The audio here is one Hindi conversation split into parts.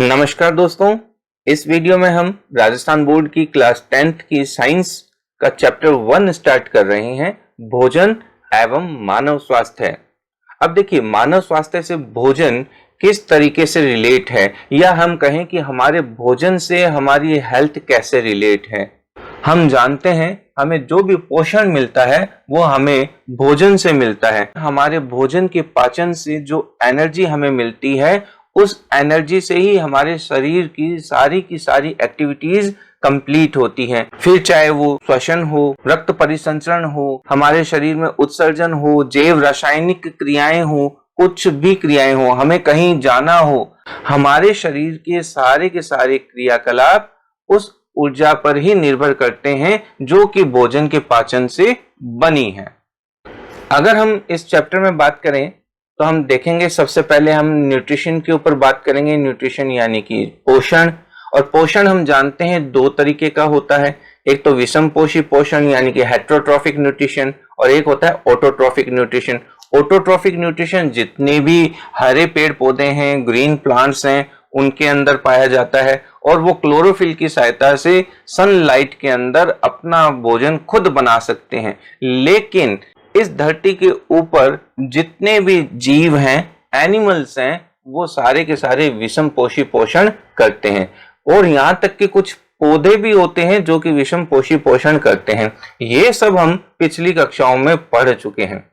नमस्कार दोस्तों, इस वीडियो में हम राजस्थान बोर्ड की क्लास 10th की साइंस का चैप्टर 1 स्टार्ट कर रहे हैं। भोजन एवं मानव स्वास्थ्य। अब देखिए, मानव स्वास्थ्य से भोजन किस तरीके से रिलेट है, या हम कहें कि हमारे भोजन से हमारी हेल्थ कैसे रिलेट है। हम जानते हैं हमें जो भी पोषण मिलता है वो हमें भोजन से मिलता है। हमारे भोजन के पाचन से जो एनर्जी हमें मिलती है, उस एनर्जी से ही हमारे शरीर की सारी एक्टिविटीज कंप्लीट होती हैं। फिर चाहे वो श्वसन हो, रक्त परिसंचरण हो, हमारे शरीर में उत्सर्जन हो, जैव रासायनिक क्रियाएं हो, कुछ भी क्रियाएं हो, हमें कहीं जाना हो, हमारे शरीर के सारे क्रियाकलाप उस ऊर्जा पर ही निर्भर करते हैं जो कि भोजन के पाचन से बनी है। अगर हम इस चैप्टर में बात करें तो हम देखेंगे, सबसे पहले हम न्यूट्रिशन के ऊपर बात करेंगे। न्यूट्रिशन यानी कि पोषण। और पोषण हम जानते हैं दो तरीके का होता है। एक तो विषमपोषी पोषण यानी कि हेट्रोट्रॉफिक न्यूट्रिशन, और एक होता है ऑटोट्रॉफिक न्यूट्रिशन। ऑटोट्रॉफिक न्यूट्रिशन जितने भी हरे पेड़ पौधे हैं, ग्रीन प्लांट्स हैं, उनके अंदर पाया जाता है, और वो क्लोरोफिल की सहायता से सनलाइट के अंदर अपना भोजन खुद बना सकते हैं। लेकिन इस धरती के ऊपर जितने भी जीव हैं, एनिमल्स हैं, वो सारे के सारे विषमपोषी पोषण करते हैं। और यहाँ तक कि कुछ पौधे भी होते हैं जो कि विषमपोषी पोषण करते हैं। ये सब हम पिछली कक्षाओं में पढ़ चुके हैं।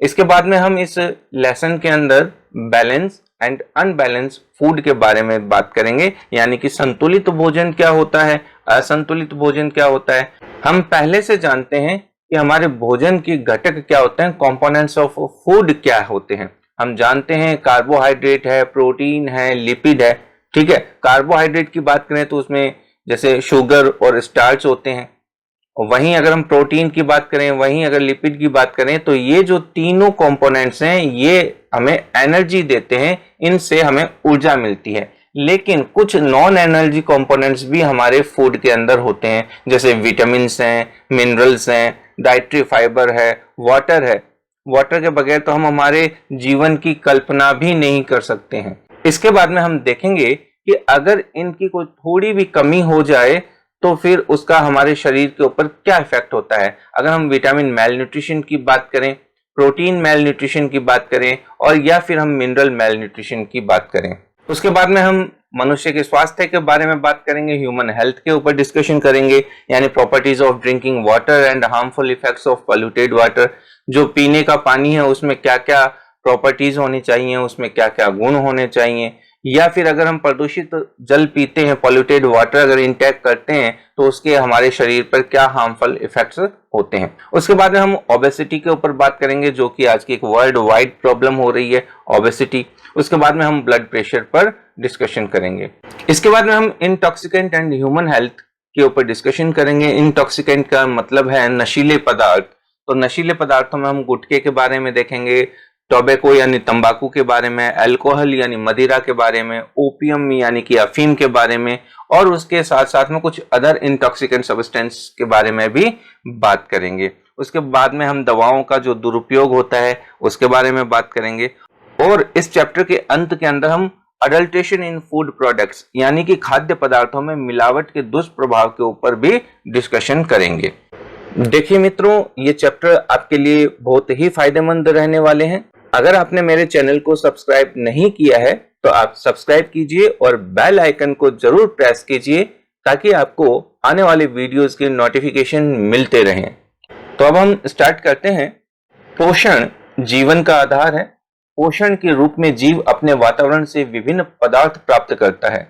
इसके बाद में हम इस लेसन के अंदर बैलेंस एंड अनबैलेंस फूड के बारे में बात करेंगे, यानी कि संतुलित भोजन क्या होता है, असंतुलित भोजन क्या होता है। हम पहले से जानते हैं कि हमारे भोजन के घटक क्या होते हैं, कंपोनेंट्स ऑफ फूड क्या होते हैं। हम जानते हैं कार्बोहाइड्रेट है, प्रोटीन है, लिपिड है। ठीक है, कार्बोहाइड्रेट की बात करें तो उसमें जैसे शुगर और स्टार्च होते हैं। वहीं अगर हम प्रोटीन की बात करें, वहीं अगर लिपिड की बात करें, तो ये जो तीनों कंपोनेंट्स हैं ये हमें एनर्जी देते हैं, इनसे हमें ऊर्जा मिलती है। लेकिन कुछ नॉन एनर्जी कंपोनेंट्स भी हमारे फूड के अंदर होते हैं, जैसे विटामिन्स हैं, मिनरल्स हैं, डाइटरी फाइबर है, वाटर है। वाटर के बगैर तो हम हमारे जीवन की कल्पना भी नहीं कर सकते हैं। इसके बाद में हम देखेंगे कि अगर इनकी कोई थोड़ी भी कमी हो जाए तो फिर उसका हमारे शरीर के ऊपर क्या इफेक्ट होता है। अगर हम विटामिन मेल न्यूट्रिशन की बात करें, प्रोटीन मेल न्यूट्रिशन की बात करें, और या फिर हम मिनरल मेल न्यूट्रिशन की बात करें। उसके बाद में हम मनुष्य के स्वास्थ्य के बारे में बात करेंगे, ह्यूमन हेल्थ के ऊपर डिस्कशन करेंगे, यानी properties of drinking water and harmful effects of polluted water. जो पीने का पानी है उसमें क्या क्या प्रॉपर्टीज होनी चाहिए, उसमें क्या क्या गुण होने चाहिए। या फिर अगर हम प्रदूषित जल पीते हैं, पॉल्यूटेड वाटर अगर इंटेक करते हैं, तो उसके हमारे शरीर पर क्या हार्मफुल इफेक्ट्स होते हैं। उसके बाद में हम ओबेसिटी के ऊपर बात करेंगे, जो कि आज की एक वर्ल्ड वाइड प्रॉब्लम हो रही है, ओबेसिटी। उसके बाद में हम ब्लड प्रेशर पर डिस्कशन करेंगे। इसके बाद में हम इंटॉक्सिकेंट एंड ह्यूमन हेल्थ के ऊपर डिस्कशन करेंगे। इंटॉक्सिकेंट का मतलब है नशीले पदार्थ। तो नशीले पदार्थों में हम गुटखे के बारे में देखेंगे, टोबैको यानी तंबाकू के बारे में, अल्कोहल यानी मदिरा के बारे में, ओपियम यानी कि अफीम के बारे में, और उसके साथ साथ में कुछ अदर इंटॉक्सिकेंट सब्सटेंस के बारे में भी बात करेंगे। उसके बाद में हम दवाओं का जो दुरुपयोग होता है उसके बारे में बात करेंगे। और इस चैप्टर के अंत के अंदर हम अडल्ट्रेशन इन फूड प्रोडक्ट्स यानी कि खाद्य पदार्थों में मिलावट के दुष्प्रभाव के ऊपर भी डिस्कशन करेंगे। देखिए मित्रों, ये चैप्टर आपके लिए बहुत ही फायदेमंद रहने वाले हैं। अगर आपने मेरे चैनल को सब्सक्राइब नहीं किया है तो आप सब्सक्राइब कीजिए और बेल आइकन को जरूर प्रेस कीजिए, ताकि आपको आने वाले वीडियोस के नोटिफिकेशन मिलते रहें। तो अब हम स्टार्ट करते हैं। पोषण जीवन का आधार है। पोषण के रूप में जीव अपने वातावरण से विभिन्न पदार्थ प्राप्त करता है।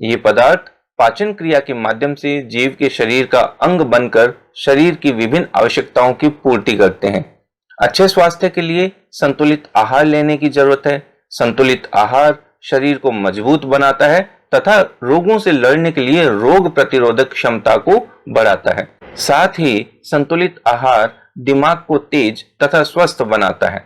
ये पदार्थ पाचन क्रिया के माध्यम से जीव के शरीर का अंग बनकर शरीर की विभिन्न आवश्यकताओं की पूर्ति करते हैं। अच्छे स्वास्थ्य के लिए संतुलित आहार लेने की जरूरत है। संतुलित आहार शरीर को मजबूत बनाता है तथा रोगों से लड़ने के लिए रोग प्रतिरोधक क्षमता को बढ़ाता है। साथ ही संतुलित आहार दिमाग को तेज तथा स्वस्थ बनाता है।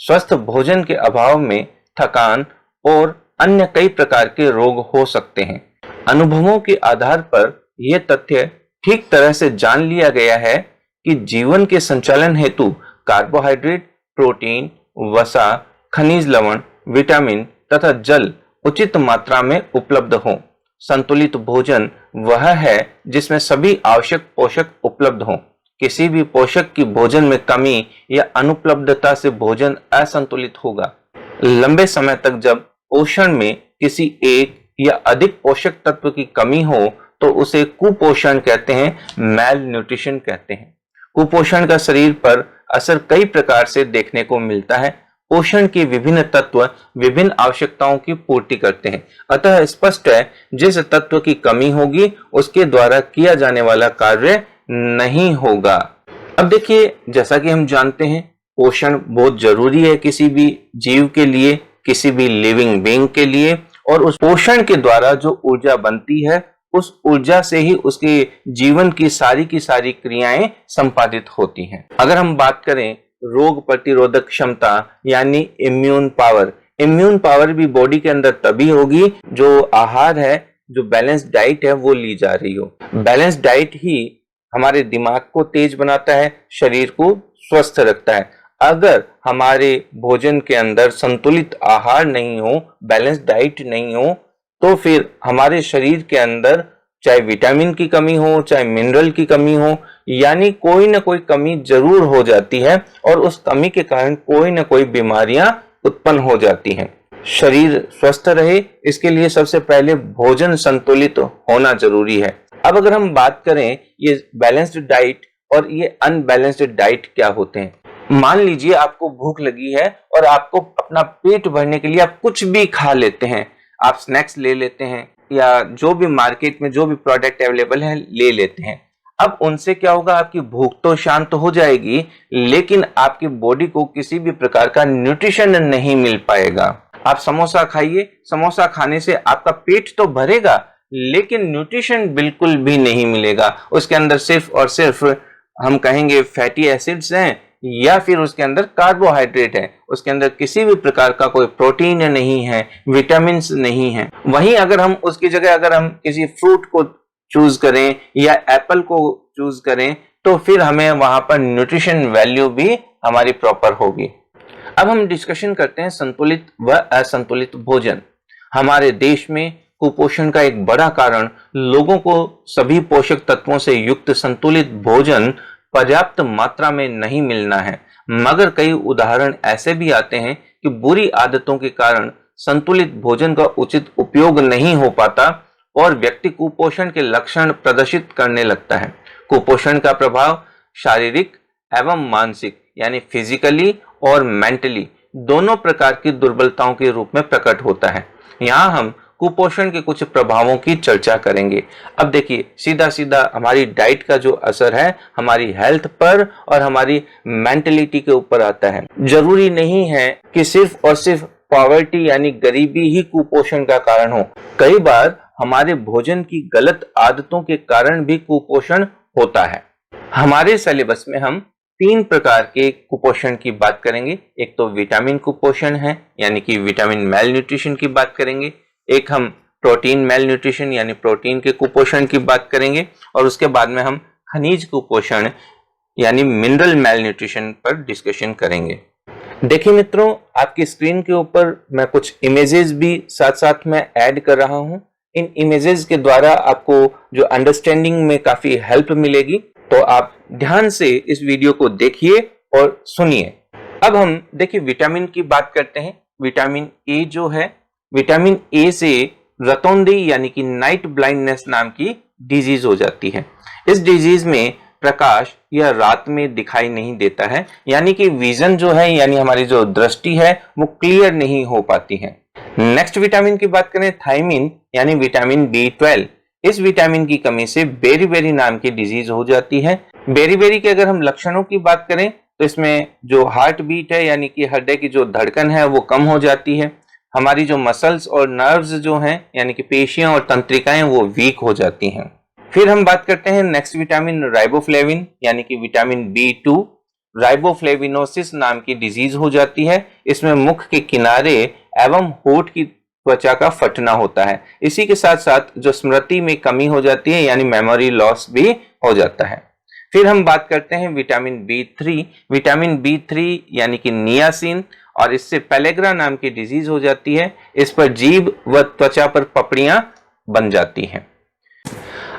स्वस्थ भोजन के अभाव में थकान और अन्य कई प्रकार के रोग हो सकते हैं। अनुभवों के आधार पर यह तथ्य ठीक तरह से जान लिया गया है कि जीवन के संचालन हेतु कार्बोहाइड्रेट, प्रोटीन, वसा, खनिज लवण, विटामिन तथा जल उचित मात्रा में उपलब्ध हो। संतुलित भोजन वह है जिसमें सभी आवश्यक पोषक उपलब्ध हो। किसी भी पोषक की भोजन में कमी या अनुपलब्धता से भोजन असंतुलित होगा। लंबे समय तक जब पोषण में किसी एक या अधिक पोषक तत्व की कमी हो तो उसे कुपोषण कहते हैं, मैल न्यूट्रिशन कहते हैं। कुपोषण का शरीर पर असर कई प्रकार से देखने को मिलता है। पोषण के विभिन्न तत्व विभिन्न आवश्यकताओं की पूर्ति करते हैं, अतः स्पष्ट है जिस तत्व की कमी होगी उसके द्वारा किया जाने वाला कार्य नहीं होगा। अब देखिए, जैसा कि हम जानते हैं पोषण बहुत जरूरी है किसी भी जीव के लिए, किसी भी लिविंग बीइंग के लिए, और उस पोषण के द्वारा जो ऊर्जा बनती है उस ऊर्जा से ही उसके जीवन की सारी क्रियाएं संपादित होती हैं। अगर हम बात करें रोग प्रतिरोधक क्षमता यानी इम्यून पावर भी बॉडी के अंदर तभी होगी जो आहार है, जो बैलेंस डाइट है वो ली जा रही हो। बैलेंस डाइट ही हमारे दिमाग को तेज बनाता है, शरीर को स्वस्थ रखता है। अगर हमारे भोजन के अंदर संतुलित आहार नहीं हो, बैलेंस डाइट नहीं हो, तो फिर हमारे शरीर के अंदर चाहे विटामिन की कमी हो, चाहे मिनरल की कमी हो, यानी कोई ना कोई कमी जरूर हो जाती है और उस कमी के कारण कोई ना कोई बीमारियां उत्पन्न हो जाती हैं। शरीर स्वस्थ रहे इसके लिए सबसे पहले भोजन संतुलित होना जरूरी है। अब अगर हम बात करें ये बैलेंस्ड डाइट और ये अनबैलेंस्ड डाइट क्या होते हैं। मान लीजिए आपको भूख लगी है और आपको अपना पेट भरने के लिए आप कुछ भी खा लेते हैं, आप स्नैक्स ले लेते हैं या जो भी मार्केट में जो भी प्रोडक्ट अवेलेबल है ले लेते हैं। अब उनसे क्या होगा, आपकी भूख तो शांत हो जाएगी लेकिन आपकी बॉडी को किसी भी प्रकार का न्यूट्रिशन नहीं मिल पाएगा। आप समोसा खाइए, समोसा खाने से आपका पेट तो भरेगा लेकिन न्यूट्रिशन बिल्कुल भी नहीं मिलेगा। उसके अंदर सिर्फ और सिर्फ हम कहेंगे फैटी एसिड्स हैं या फिर उसके अंदर कार्बोहाइड्रेट है, उसके अंदर किसी भी प्रकार का कोई प्रोटीन नहीं है, विटामिन नहीं है। वहीं अगर हम उसकी जगह अगर हम किसी फ्रूट को चूज करें या एप्पल को चूज करें तो फिर हमें वहां पर न्यूट्रिशन वैल्यू भी हमारी प्रॉपर होगी। अब हम डिस्कशन करते हैं संतुलित व असंतुलित भोजन। हमारे देश में कुपोषण का एक बड़ा कारण लोगों को सभी पोषक तत्वों से युक्त संतुलित भोजन पर्याप्त मात्रा में नहीं मिलना है, मगर कई उदाहरण ऐसे भी आते हैं कि बुरी आदतों के कारण संतुलित भोजन का उचित उपयोग नहीं हो पाता और व्यक्ति कुपोषण के लक्षण प्रदर्शित करने लगता है। कुपोषण का प्रभाव शारीरिक एवं मानसिक यानी फिजिकली और मेंटली दोनों प्रकार की दुर्बलताओं के रूप में प्रकट होता है। यहाँ हम कुपोषण के कुछ प्रभावों की चर्चा करेंगे। अब देखिए, सीधा सीधा हमारी डाइट का जो असर है हमारी हेल्थ पर और हमारी मेंटलिटी के ऊपर आता है। जरूरी नहीं है कि सिर्फ और सिर्फ पॉवर्टी यानी गरीबी ही कुपोषण का कारण हो। कई बार हमारे भोजन की गलत आदतों के कारण भी कुपोषण होता है। हमारे सिलेबस में हम 3 प्रकार के कुपोषण की बात करेंगे। एक तो विटामिन कुपोषण है यानी कि विटामिन मेल न्यूट्रिशन की बात करेंगे, एक हम प्रोटीन मेल न्यूट्रिशन यानी प्रोटीन के कुपोषण की बात करेंगे और उसके बाद में हम खनिज कुपोषण यानी मिनरल मेल न्यूट्रिशन पर डिस्कशन करेंगे। देखिए मित्रों, आपकी स्क्रीन के ऊपर मैं कुछ इमेजेस भी साथ साथ में ऐड कर रहा हूं। इन इमेजेस के द्वारा आपको जो अंडरस्टैंडिंग में काफी हेल्प मिलेगी, तो आप ध्यान से इस वीडियो को देखिए और सुनिए। अब हम देखिए विटामिन की बात करते हैं। विटामिन ए जो है, विटामिन ए से रतौंधी यानी कि नाइट ब्लाइंडनेस नाम की डिजीज हो जाती है। इस डिजीज में प्रकाश या रात में दिखाई नहीं देता है, यानी कि विजन जो है यानी हमारी जो दृष्टि है वो क्लियर नहीं हो पाती है। नेक्स्ट विटामिन की बात करें, थायमिन यानी विटामिन B12। इस विटामिन की कमी से बेरी नाम की डिजीज हो जाती है। बेरी के अगर हम लक्षणों की बात करें तो इसमें जो हार्ट बीट है यानी कि हृदय की जो धड़कन है वो कम हो जाती है। हमारी जो मसल्स और नर्व्स जो हैं यानी कि पेशियां और तंत्रिकाएं वो वीक हो जाती हैं। फिर हम बात करते हैं नेक्स्ट विटामिन राइबोफ्लेविन यानी कि विटामिन B2। राइबोफ्लेविनोसिस नाम की डिजीज हो जाती है। इसमें मुख के किनारे एवं होठ की त्वचा का फटना होता है। इसी के साथ साथ जो स्मृति में कमी हो जाती है यानी मेमोरी लॉस भी हो जाता है। फिर हम बात करते हैं विटामिन B3। विटामिन B3 यानी कि नियासिन और इससे पेलेग्रा नाम की डिजीज हो जाती है। इस पर जीभ व त्वचा पर पपड़ियां बन जाती हैं।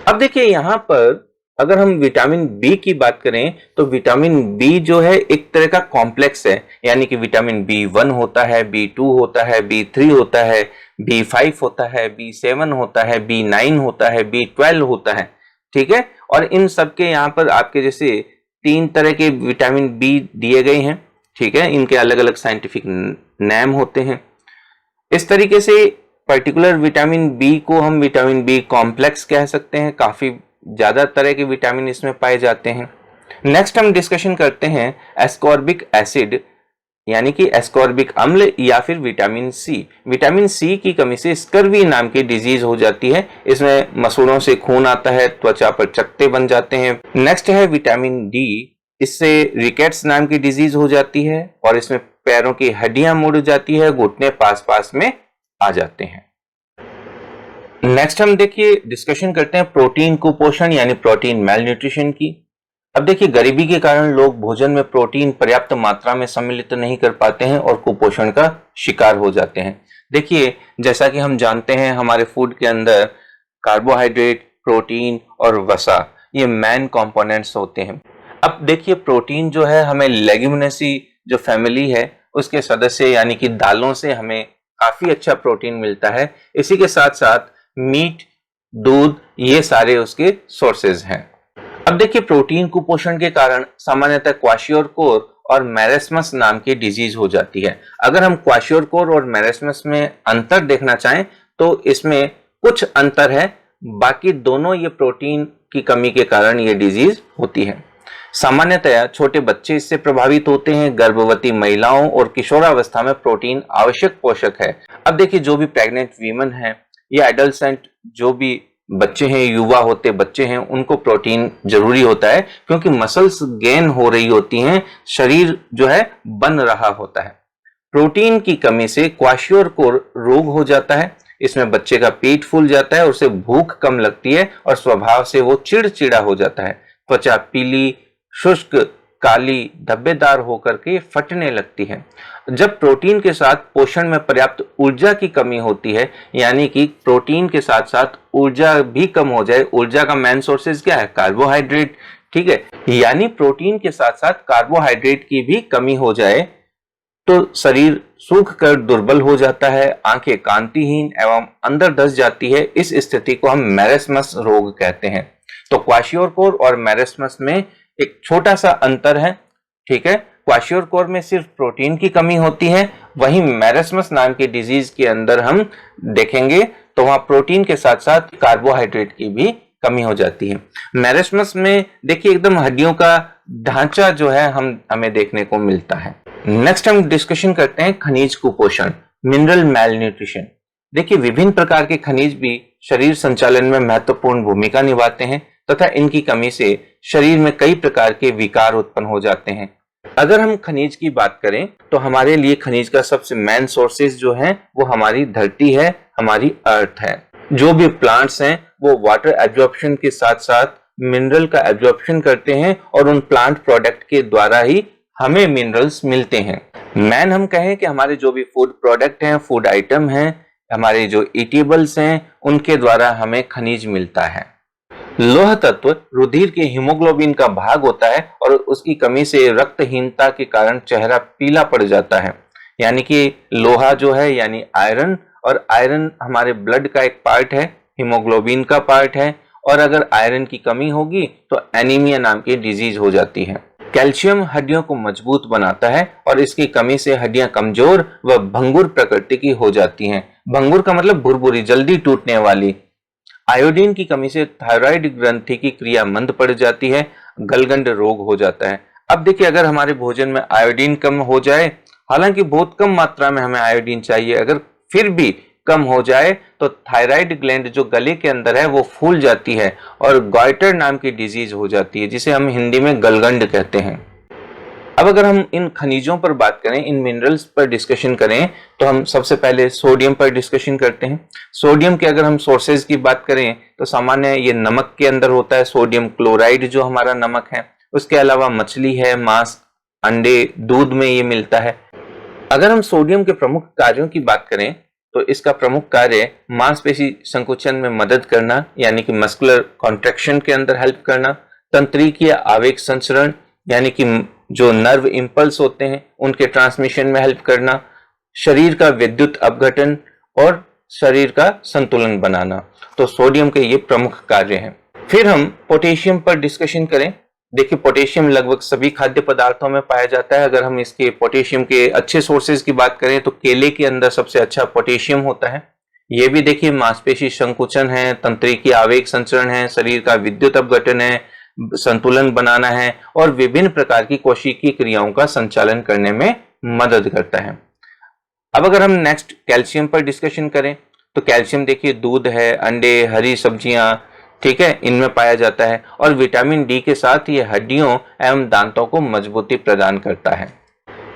अब देखिए यहां पर अगर हम विटामिन बी की बात करें तो विटामिन बी जो है एक तरह का कॉम्प्लेक्स है, यानी कि विटामिन बी1 होता है, बी2 होता है, बी3 होता है, बी5 होता है, बी7 होता है, बी9 होता है, बी12 होता है। ठीक है, और इन सबके यहाँ पर आपके जैसे 3 तरह के विटामिन बी दिए गए हैं। ठीक है, इनके अलग अलग साइंटिफिक नेम होते हैं। इस तरीके से पर्टिकुलर विटामिन बी को हम विटामिन बी कॉम्प्लेक्स कह सकते हैं। काफी ज्यादा तरह के विटामिन इसमें पाए जाते हैं। नेक्स्ट हम डिस्कशन करते हैं एस्कॉर्बिक एसिड यानी कि एस्कॉर्बिक अम्ल या फिर विटामिन सी। विटामिन सी की कमी से स्कर्वी नाम की डिजीज हो जाती है। इसमें मसूड़ों से खून आता है, त्वचा पर चकत्ते बन जाते हैं। नेक्स्ट है विटामिन डी। इससे रिकेट्स नाम की डिजीज हो जाती है और इसमें पैरों की हड्डियां मुड़ जाती है, घुटने पास पास में आ जाते हैं। नेक्स्ट हम देखिए डिस्कशन करते हैं प्रोटीन कुपोषण यानी प्रोटीन मेल न्यूट्रिशन की। अब देखिए गरीबी के कारण लोग भोजन में प्रोटीन पर्याप्त मात्रा में सम्मिलित नहीं कर पाते हैं और कुपोषण का शिकार हो जाते हैं। देखिए जैसा कि हम जानते हैं हमारे फूड के अंदर कार्बोहाइड्रेट, प्रोटीन और वसा ये मेन कंपोनेंट्स होते हैं। अब देखिए प्रोटीन जो है हमें लेग्यूमिनेसी जो फैमिली है उसके सदस्य यानी कि दालों से हमें काफी अच्छा प्रोटीन मिलता है। इसी के साथ साथ मीट, दूध ये सारे उसके सोर्सेज हैं। अब देखिए प्रोटीन कुपोषण के कारण सामान्यतः क्वाशियोरकोर और मैरेस्मस नाम की डिजीज हो जाती है। अगर हम क्वाशियोरकोर और मैरेस्मस में अंतर देखना चाहें तो इसमें कुछ अंतर है, बाकी दोनों ये प्रोटीन की कमी के कारण ये डिजीज होती है। सामान्यतया छोटे बच्चे इससे प्रभावित होते हैं। गर्भवती महिलाओं और किशोरावस्था में प्रोटीन आवश्यक पोषक है। अब देखिए जो भी प्रेग्नेंट वीमेन है या एडल्ट जो भी बच्चे हैं, युवा होते बच्चे हैं, उनको प्रोटीन जरूरी होता है क्योंकि मसल्स गेन हो रही होती हैं, शरीर जो है बन रहा होता है। प्रोटीन की कमी से क्वाशियोरकोर रोग हो जाता है। इसमें बच्चे का पेट फूल जाता है और उसे भूख कम लगती है और स्वभाव से वो चिड़चिड़ा हो जाता है। त्वचा पीली, शुष्क, काली, धब्बेदार होकर के फटने लगती है। जब प्रोटीन के साथ पोषण में पर्याप्त ऊर्जा की कमी होती है, यानी कि प्रोटीन के साथ साथ ऊर्जा भी कम हो जाए, ऊर्जा का मेन सोर्सेज क्या है? कार्बोहाइड्रेट। ठीक है, यानी प्रोटीन के साथ साथ कार्बोहाइड्रेट की भी कमी हो जाए तो शरीर सूख कर दुर्बल हो जाता है, आंखें कांतिहीन एवं अंदर धंस जाती है। इस स्थिति को हम मैरेस्मस रोग कहते हैं। तो क्वाशियोरकोर और मैरेस्मस में एक छोटा सा अंतर है। ठीक है, क्वाशियोरकोर में सिर्फ प्रोटीन की कमी होती है, वहीं मैरेस्मस नाम की डिजीज के अंदर हम देखेंगे तो वहां प्रोटीन के साथ साथ कार्बोहाइड्रेट की भी कमी हो जाती है। मैरेस्मस में देखिए एकदम हड्डियों का ढांचा जो है हमें देखने को मिलता है। नेक्स्ट हम डिस्कशन करते हैं खनिज कुपोषण, मिनरल मेल न्यूट्रिशन। देखिए विभिन्न प्रकार के खनिज भी शरीर संचालन में महत्वपूर्ण भूमिका निभाते हैं तथा इनकी कमी से शरीर में कई प्रकार के विकार उत्पन्न हो जाते हैं। अगर हम खनिज की बात करें तो हमारे लिए खनिज का सबसे मेन सोर्सेज जो है वो हमारी धरती है, हमारी अर्थ है। जो भी प्लांट्स हैं वो वाटर एब्जॉर्प्शन के साथ साथ मिनरल का एब्जॉर्प्शन करते हैं और उन प्लांट प्रोडक्ट के द्वारा ही हमें मिनरल्स मिलते हैं। मेन हम कहें कि हमारे जो भी फूड प्रोडक्ट हैं, फूड आइटम हैं, हमारे जो ईटेबल्स हैं, उनके द्वारा हमें खनिज मिलता है। लोह तत्व रुधिर के हीमोग्लोबिन का भाग होता है और उसकी कमी से रक्तहीनता के कारण चेहरा पीला पड़ जाता है। यानी कि लोहा जो है यानी आयरन, और आयरन हमारे ब्लड का एक पार्ट है, हीमोग्लोबिन का पार्ट है, और अगर आयरन की कमी होगी तो एनीमिया नाम की डिजीज हो जाती है। कैल्शियम हड्डियों को मजबूत बनाता है और इसकी कमी से हड्डियां कमजोर व भंगुर प्रकृति की हो जाती हैं। भंगुर का मतलब भुरभुरी, जल्दी टूटने वाली। आयोडीन की कमी से थायराइड ग्रंथि की क्रिया मंद पड़ जाती है, गलगंड रोग हो जाता है। अब देखिए अगर हमारे भोजन में आयोडीन कम हो जाए, हालांकि बहुत कम मात्रा में हमें आयोडीन चाहिए, अगर फिर भी कम हो जाए तो थायराइड ग्लैंड जो गले के अंदर है वो फूल जाती है और गॉइटर नाम की डिजीज हो जाती है, जिसे हम हिंदी में गलगंड कहते हैं। अब अगर हम इन खनिजों पर बात करें, इन मिनरल्स पर डिस्कशन करें, तो हम सबसे पहले सोडियम पर डिस्कशन करते हैं। सोडियम के अगर हम सोर्सेज की बात करें तो सामान्य ये नमक के अंदर होता है, सोडियम क्लोराइड जो हमारा नमक है। उसके अलावा मछली है, मांस, अंडे, दूध में ये मिलता है। अगर हम सोडियम के प्रमुख कार्यों की बात करें तो इसका प्रमुख कार्य मांसपेशी संकुचन में मदद करना यानी कि मस्कुलर कॉन्ट्रैक्शन के अंदर हेल्प करना, तंत्रिकीय आवेग संचरण यानी कि जो नर्व इंपल्स होते हैं उनके ट्रांसमिशन में हेल्प करना, शरीर का विद्युत अपघटन और शरीर का संतुलन बनाना। तो सोडियम के ये प्रमुख कार्य हैं। फिर हम पोटेशियम पर डिस्कशन करें। देखिए, पोटेशियम लगभग सभी खाद्य पदार्थों में पाया जाता है। अगर हम इसके पोटेशियम के अच्छे सोर्सेज की बात करें तो केले के अंदर सबसे अच्छा पोटेशियम होता है। ये भी देखिए मांसपेशी संकुचन है, तंत्रिकीय आवेग संचरण है, शरीर का विद्युत अपघटन है, संतुलन बनाना है और विभिन्न प्रकार की कोशिकीय क्रियाओं का संचालन करने में मदद करता है। अब अगर हम नेक्स्ट कैल्शियम पर डिस्कशन करें तो कैल्शियम देखिए दूध है, अंडे, हरी सब्जियां, ठीक है, इनमें पाया जाता है और विटामिन डी के साथ ये हड्डियों एवं दांतों को मजबूती प्रदान करता है।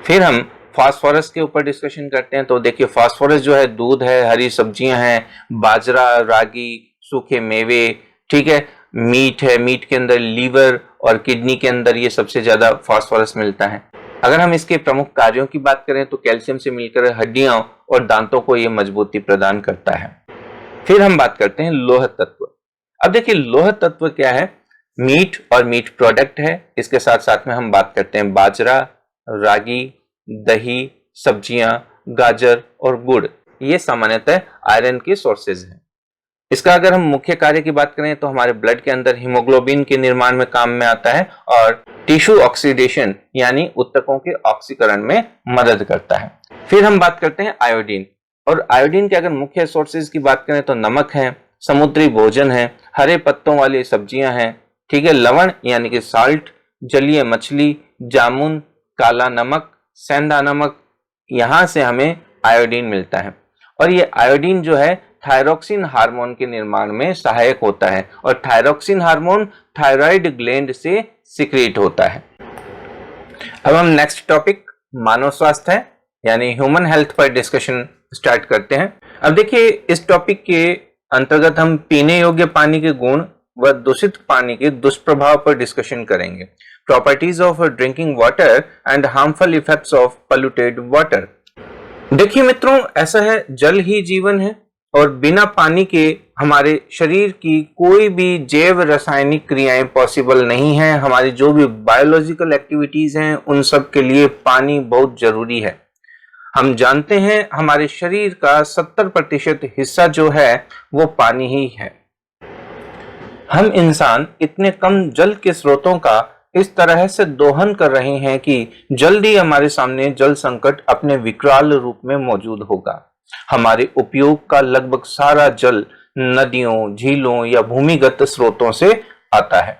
फिर हम फास्फोरस के ऊपर डिस्कशन करते हैं। तो देखिए फास्फोरस जो है दूध है, हरी सब्जियां हैं, बाजरा, रागी, सूखे मेवे, ठीक है, मीट है, मीट के अंदर लीवर और किडनी के अंदर ये सबसे ज्यादा फास्फोरस मिलता है। अगर हम इसके प्रमुख कार्यों की बात करें तो कैल्शियम से मिलकर हड्डियों और दांतों को ये मजबूती प्रदान करता है। फिर हम बात करते हैं लौह तत्व। अब देखिए लौह तत्व क्या है, मीट और मीट प्रोडक्ट है। इसके साथ साथ में हम बात करते हैं बाजरा, रागी, दही, सब्जियां, गाजर और गुड़, ये सामान्यतः आयरन के सोर्सेज हैं। इसका अगर हम मुख्य कार्य की बात करें तो हमारे ब्लड के अंदर हीमोग्लोबिन के निर्माण में काम में आता है और टिश्यू ऑक्सीडेशन यानी ऊतकों के ऑक्सीकरण में मदद करता है। फिर हम बात करते हैं आयोडीन, और आयोडीन के अगर मुख्य सोर्सेज की बात करें तो नमक है, समुद्री भोजन है, हरे पत्तों वाली सब्जियां हैं, ठीक है, लवण यानी कि साल्ट, जलीय मछली, जामुन, काला नमक, सेंधा नमक, यहां से हमें आयोडीन मिलता है। और ये आयोडीन जो है थायरोक्सिन हार्मोन के निर्माण में सहायक होता है और थायरोक्सिन हार्मोन थायराइड ग्लैंड से सिक्रीट होता है। अब हम नेक्स्ट टॉपिक मानव स्वास्थ्य है यानी ह्यूमन हेल्थ पर डिस्कशन स्टार्ट करते हैं। अब देखिए इस टॉपिक के अंतर्गत हम पीने योग्य पानी के गुण व दूषित पानी के दुष्प्रभाव पर डिस्कशन करेंगे। Properties of drinking water and harmful effects of polluted water. देखिए मित्रों, ऐसा है जल ही जीवन है और बिना पानी के हमारे शरीर की कोई भी जैव रासायनिक क्रियाएं पॉसिबल नहीं है। हमारी जो भी बायोलॉजिकल एक्टिविटीज हैं उन सब के लिए पानी बहुत जरूरी है। हम जानते हैं हमारे शरीर का 70% हिस्सा जो है वो पानी ही है। हम इंसान इतने कम जल के स्रोतों का इस तरह से दोहन कर रहे हैं कि जल्दी हमारे सामने जल संकट अपने विकराल रूप में मौजूद होगा। हमारे उपयोग का लगभग सारा जल नदियों, झीलों या भूमिगत स्रोतों से आता है।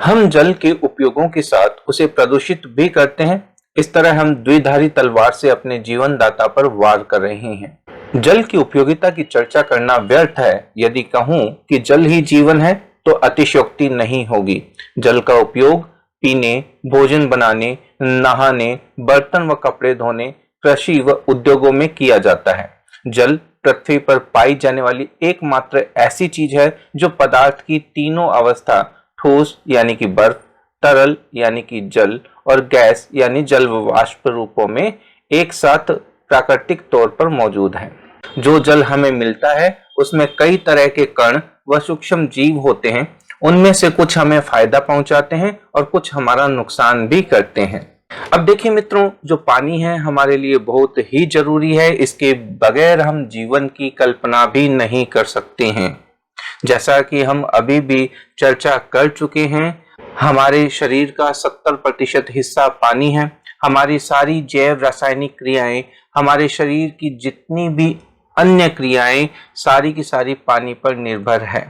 हम जल के उपयोगों के साथ उसे प्रदूषित भी करते हैं। इस तरह हम द्विधारी तलवार से अपने जीवन दाता पर वार कर रहे हैं। जल की उपयोगिता की चर्चा करना व्यर्थ है। यदि कहूं कि जल ही जीवन है तो अतिशयोक्ति नहीं होगी। जल का उपयोग पीने, भोजन बनाने, नहाने, बर्तन व कपड़े धोने, कृषि व उद्योगों में किया जाता है। जल पृथ्वी पर पाई जाने वाली एकमात्र ऐसी चीज है जो पदार्थ की तीनों अवस्था, ठोस यानी कि बर्फ, तरल यानी कि जल और गैस यानी जल वाष्प रूपों में एक साथ प्राकृतिक तौर पर मौजूद है। जो जल हमें मिलता है उसमें कई तरह के कण व सूक्ष्म जीव होते हैं। उनमें से कुछ हमें फायदा पहुंचाते हैं और कुछ हमारा नुकसान भी करते हैं। अब देखिए मित्रों, जो पानी है हमारे लिए बहुत ही जरूरी है। इसके बगैर हम जीवन की कल्पना भी नहीं कर सकते हैं। जैसा कि हम अभी भी चर्चा कर चुके हैं, हमारे शरीर का 70% हिस्सा पानी है। हमारी सारी जैव रासायनिक क्रियाएं, हमारे शरीर की जितनी भी अन्य क्रियाएं, सारी की सारी पानी पर निर्भर है।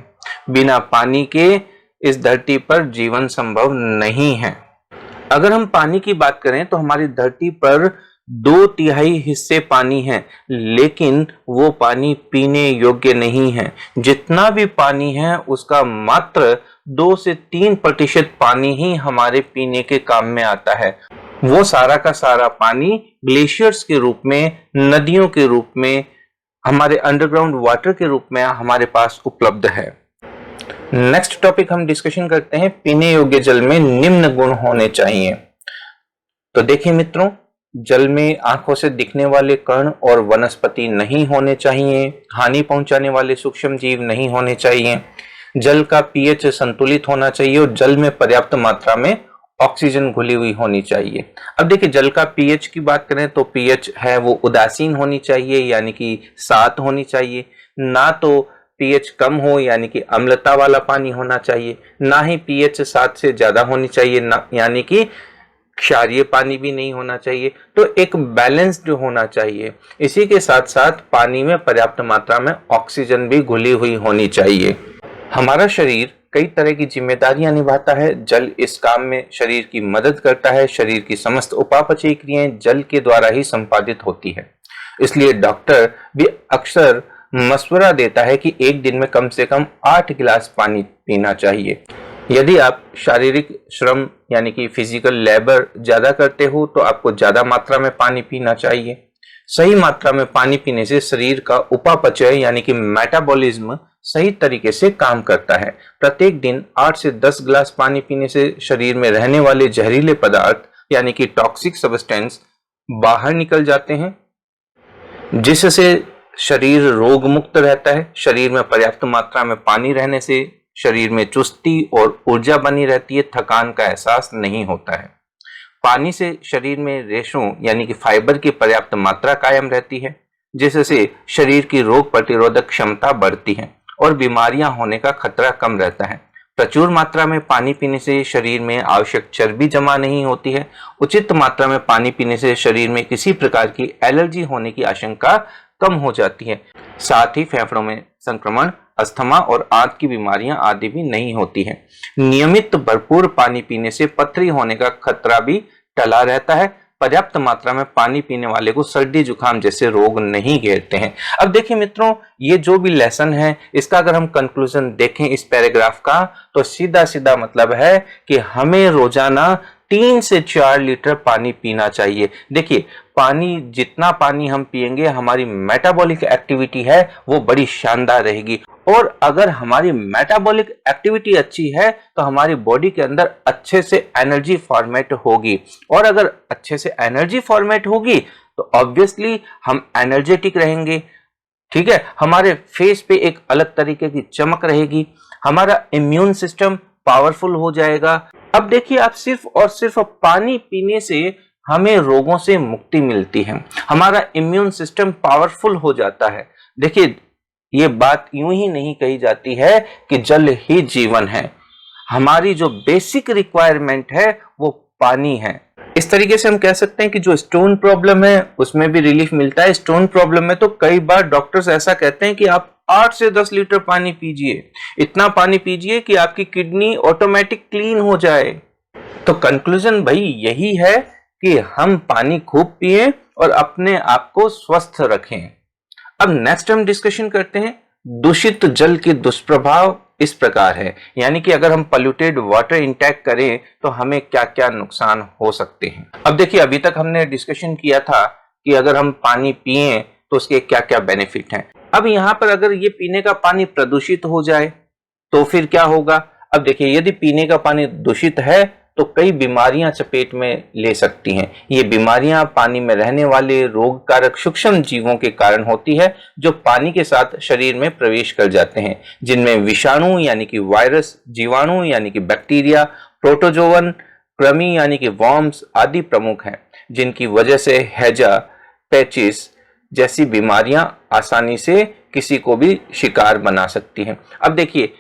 बिना पानी के इस धरती पर जीवन संभव नहीं है। अगर हम पानी की बात करें तो हमारी धरती पर 2/3 हिस्से पानी है, लेकिन वो पानी पीने योग्य नहीं है। जितना भी पानी है उसका मात्र 2 से 3% पानी ही हमारे पीने के काम में आता है। वो सारा का सारा पानी ग्लेशियर्स के रूप में, नदियों के रूप में, हमारे अंडरग्राउंड वाटर के रूप में हमारे पास उपलब्ध है। नेक्स्ट टॉपिक हम डिस्कशन करते हैं, पीने योग्य जल में निम्न गुण होने चाहिए। तो देखिए मित्रों, जल में आंखों से दिखने वाले कण और वनस्पति नहीं होने चाहिए, हानि पहुंचाने वाले सूक्ष्म जीव नहीं होने चाहिए, जल का पीएच संतुलित होना चाहिए और जल में पर्याप्त मात्रा में ऑक्सीजन घुली हुई होनी चाहिए। अब देखिए जल का पीएच की बात करें तो पीएच है वो उदासीन होनी चाहिए यानी कि 7 होनी चाहिए, ना तो पीएच कम हो यानी कि अम्लता वाला पानी होना चाहिए, ना ही पीएच 7 से ज्यादा होनी चाहिए ना यानी कि क्षारीय पानी भी नहीं होना चाहिए। तो एक बैलेंस्ड होना चाहिए। इसी के साथ साथ पानी में पर्याप्त मात्रा में ऑक्सीजन भी घुली हुई होनी चाहिए। हमारा शरीर कई तरह की जिम्मेदारियां निभाता है। जल इस काम में शरीर की मदद करता है। शरीर की समस्त उपापचयी क्रियाएं जल के द्वारा ही संपादित होती है। इसलिए डॉक्टर भी अक्सर मशवरा देता है कि एक दिन में कम से कम 8 गिलास पानी पीना चाहिए। यदि आप शारीरिक श्रम यानी कि फिजिकल लेबर ज्यादा करते हो तो आपको ज्यादा मात्रा में पानी पीना चाहिए। सही मात्रा में पानी पीने से शरीर का उपापचय यानी कि मेटाबॉलिज्म सही तरीके से काम करता है। प्रत्येक दिन 8 से 10 गिलास पानी पीने से शरीर में रहने वाले जहरीले पदार्थ यानी कि टॉक्सिक सब्सटेंस बाहर निकल जाते हैं, जिससे शरीर रोग मुक्त रहता है। शरीर में पर्याप्त मात्रा में पानी रहने से शरीर में चुस्ती और ऊर्जा बनी रहती है, थकान का एहसास नहीं होता है। पानी से शरीर में रेशों यानी कि फाइबर की पर्याप्त मात्रा कायम रहती है, जिससे शरीर की रोग प्रतिरोधक क्षमता बढ़ती है और बीमारियां होने का खतरा कम रहता है। प्रचुर मात्रा में पानी पीने से शरीर में आवश्यक चर्बी जमा नहीं होती है। उचित मात्रा में पानी पीने से शरीर में किसी प्रकार की एलर्जी होने की आशंका कम हो जाती है। साथ ही फेफड़ों में संक्रमण, अस्थमा और आंत की बीमारियां आदि भी नहीं होती है। नियमित भरपूर पानी पीने से पथरी होने का खतरा भी टला रहता है। पर्याप्त मात्रा में पानी पीने वाले को सर्दी जुकाम जैसे रोग नहीं घेरते हैं। अब देखिए मित्रों, ये जो भी लेसन है इसका अगर हम कंक्लूजन देखें इस पैराग्राफ का तो सीधा सीधा मतलब है कि हमें रोजाना 3 से 4 लीटर पानी पीना चाहिए। देखिए पानी, जितना पानी हम पिएंगे हमारी मेटाबॉलिक एक्टिविटी है वो बड़ी शानदार रहेगी, और अगर हमारी मेटाबॉलिक एक्टिविटी अच्छी है तो हमारी बॉडी के अंदर अच्छे से एनर्जी फॉर्मेट होगी, और अगर अच्छे से एनर्जी फॉर्मेट होगी तो ऑब्वियसली हम एनर्जेटिक रहेंगे। ठीक है, हमारे फेस पे एक अलग तरीके की चमक रहेगी, हमारा इम्यून सिस्टम पावरफुल हो जाएगा। अब देखिए आप सिर्फ और सिर्फ पानी पीने से हमें रोगों से मुक्ति मिलती है, हमारा इम्यून सिस्टम पावरफुल हो जाता है। देखिए ये बात यूं ही नहीं कही जाती है कि जल ही जीवन है, हमारी जो बेसिक रिक्वायरमेंट है वो पानी है। इस तरीके से हम कह सकते हैं कि जो स्टोन प्रॉब्लम है उसमें भी रिलीफ मिलता है। स्टोन प्रॉब्लम में तो कई बार डॉक्टर्स ऐसा कहते हैं कि आप 8 से 10 लीटर पानी पीजिए, इतना पानी पीजिए कि आपकी किडनी ऑटोमेटिक क्लीन हो जाए। तो कंक्लूजन भाई यही है कि हम पानी खूब पिएं और अपने आप को स्वस्थ रखें। अब नेक्स्ट हम डिस्कशन करते हैं दूषित जल के दुष्प्रभाव इस प्रकार है, यानी कि अगर हम पोल्यूटेड वाटर इंटेक करें तो हमें क्या क्या नुकसान हो सकते हैं। अब देखिए अभी तक हमने डिस्कशन किया था कि अगर हम पानी पिए तो उसके क्या क्या बेनिफिट हैं। अब यहाँ पर अगर ये पीने का पानी प्रदूषित हो जाए तो फिर क्या होगा। अब देखिए यदि पीने का पानी दूषित है तो कई बीमारियां चपेट में ले सकती हैं। ये बीमारियां पानी में रहने वाले रोग कारक सूक्ष्म जीवों के कारण होती है जो पानी के साथ शरीर में प्रवेश कर जाते हैं, जिनमें विषाणु यानी कि वायरस, जीवाणु यानी कि बैक्टीरिया, प्रोटोजोवन, कृमि यानी कि वर्म्स आदि प्रमुख हैं, जिनकी वजह से हैजा, पेचिस जैसी बीमारियां आसानी से किसी को भी शिकार बना सकती हैं। अब देखिए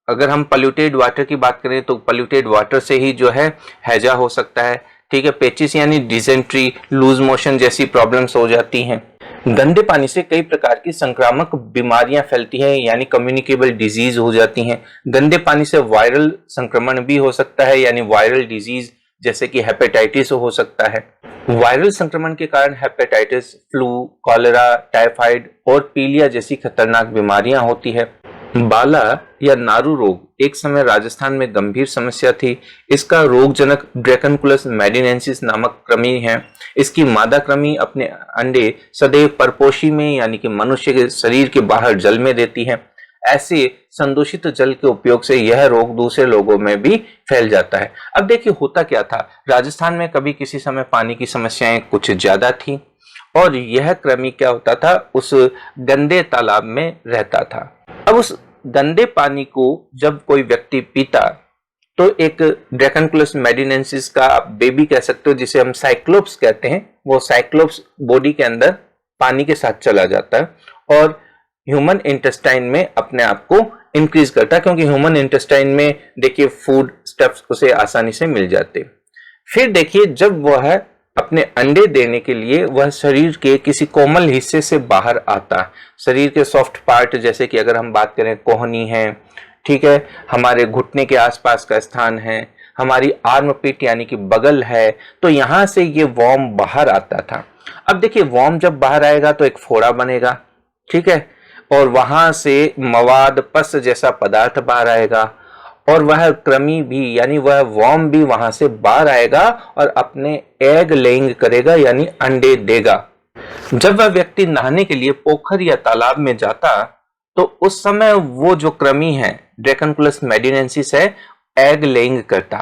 अगर हम पोल्यूटेड वाटर की बात करें तो पोल्यूटेड वाटर से ही जो है हैजा हो सकता है। ठीक है, पेचिस यानी डिसेंट्री, लूज मोशन जैसी प्रॉब्लम्स हो जाती हैं। गंदे पानी से कई प्रकार की संक्रामक बीमारियां फैलती हैं यानी कम्युनिकेबल डिजीज हो जाती हैं। गंदे पानी से वायरल संक्रमण भी हो सकता है यानी वायरल डिजीज जैसे कि हेपेटाइटिस हो सकता है। वायरल संक्रमण के कारण हेपेटाइटिस, फ्लू, कॉलेरा, टाइफाइड और पीलिया जैसी खतरनाक बीमारियां होती है। बाला या नारू रोग एक समय राजस्थान में गंभीर समस्या थी। इसका रोगजनक ड्रैकनकुलस मेडिनेंसिस नामक कृमि है। इसकी मादा कृमि अपने अंडे सदैव परपोषी में यानी कि मनुष्य के शरीर के बाहर जल में देती है। ऐसे संदूषित जल के उपयोग से यह रोग दूसरे लोगों में भी फैल जाता है। अब देखिए होता क्या था, राजस्थान में कभी किसी समय पानी की समस्याएं कुछ ज्यादा थी और यह कृमि क्या होता था, उस गंदे तालाब में रहता था। अब उस गंदे पानी को जब कोई व्यक्ति पीता तो एक ड्रैकोनकुलस मेडिनेंसिस का आप बेबी कह सकते हो, जिसे हम साइक्लोप्स कहते हैं, वो साइक्लोप्स बॉडी के अंदर पानी के साथ चला जाता है और ह्यूमन इंटेस्टाइन में अपने आप को इंक्रीज करता है, क्योंकि ह्यूमन इंटेस्टाइन में देखिए फूड स्टफ्स उसे आसानी से मिल जाते। फिर देखिए जब वह अपने अंडे देने के लिए वह शरीर के किसी कोमल हिस्से से बाहर आता, शरीर के सॉफ्ट पार्ट, जैसे कि अगर हम बात करें कोहनी है, ठीक है, हमारे घुटने के आसपास का स्थान है, हमारी आर्म पिट यानी कि बगल है, तो यहां से ये वॉर्म बाहर आता था। अब देखिए वॉर्म जब बाहर आएगा तो एक फोड़ा बनेगा, ठीक है, और वहां से मवाद पस जैसा पदार्थ बाहर आएगा और वह कृमि भी यानी वह वॉर्म भी वहां से बाहर आएगा और अपने एग लेइंग करेगा यानी अंडे देगा। जब वह व्यक्ति नहाने के लिए पोखर या तालाब में जाता तो उस समय वो जो कृमि है ड्रैकोनकुलस मेडिनेंसिस है, एग लेइंग करता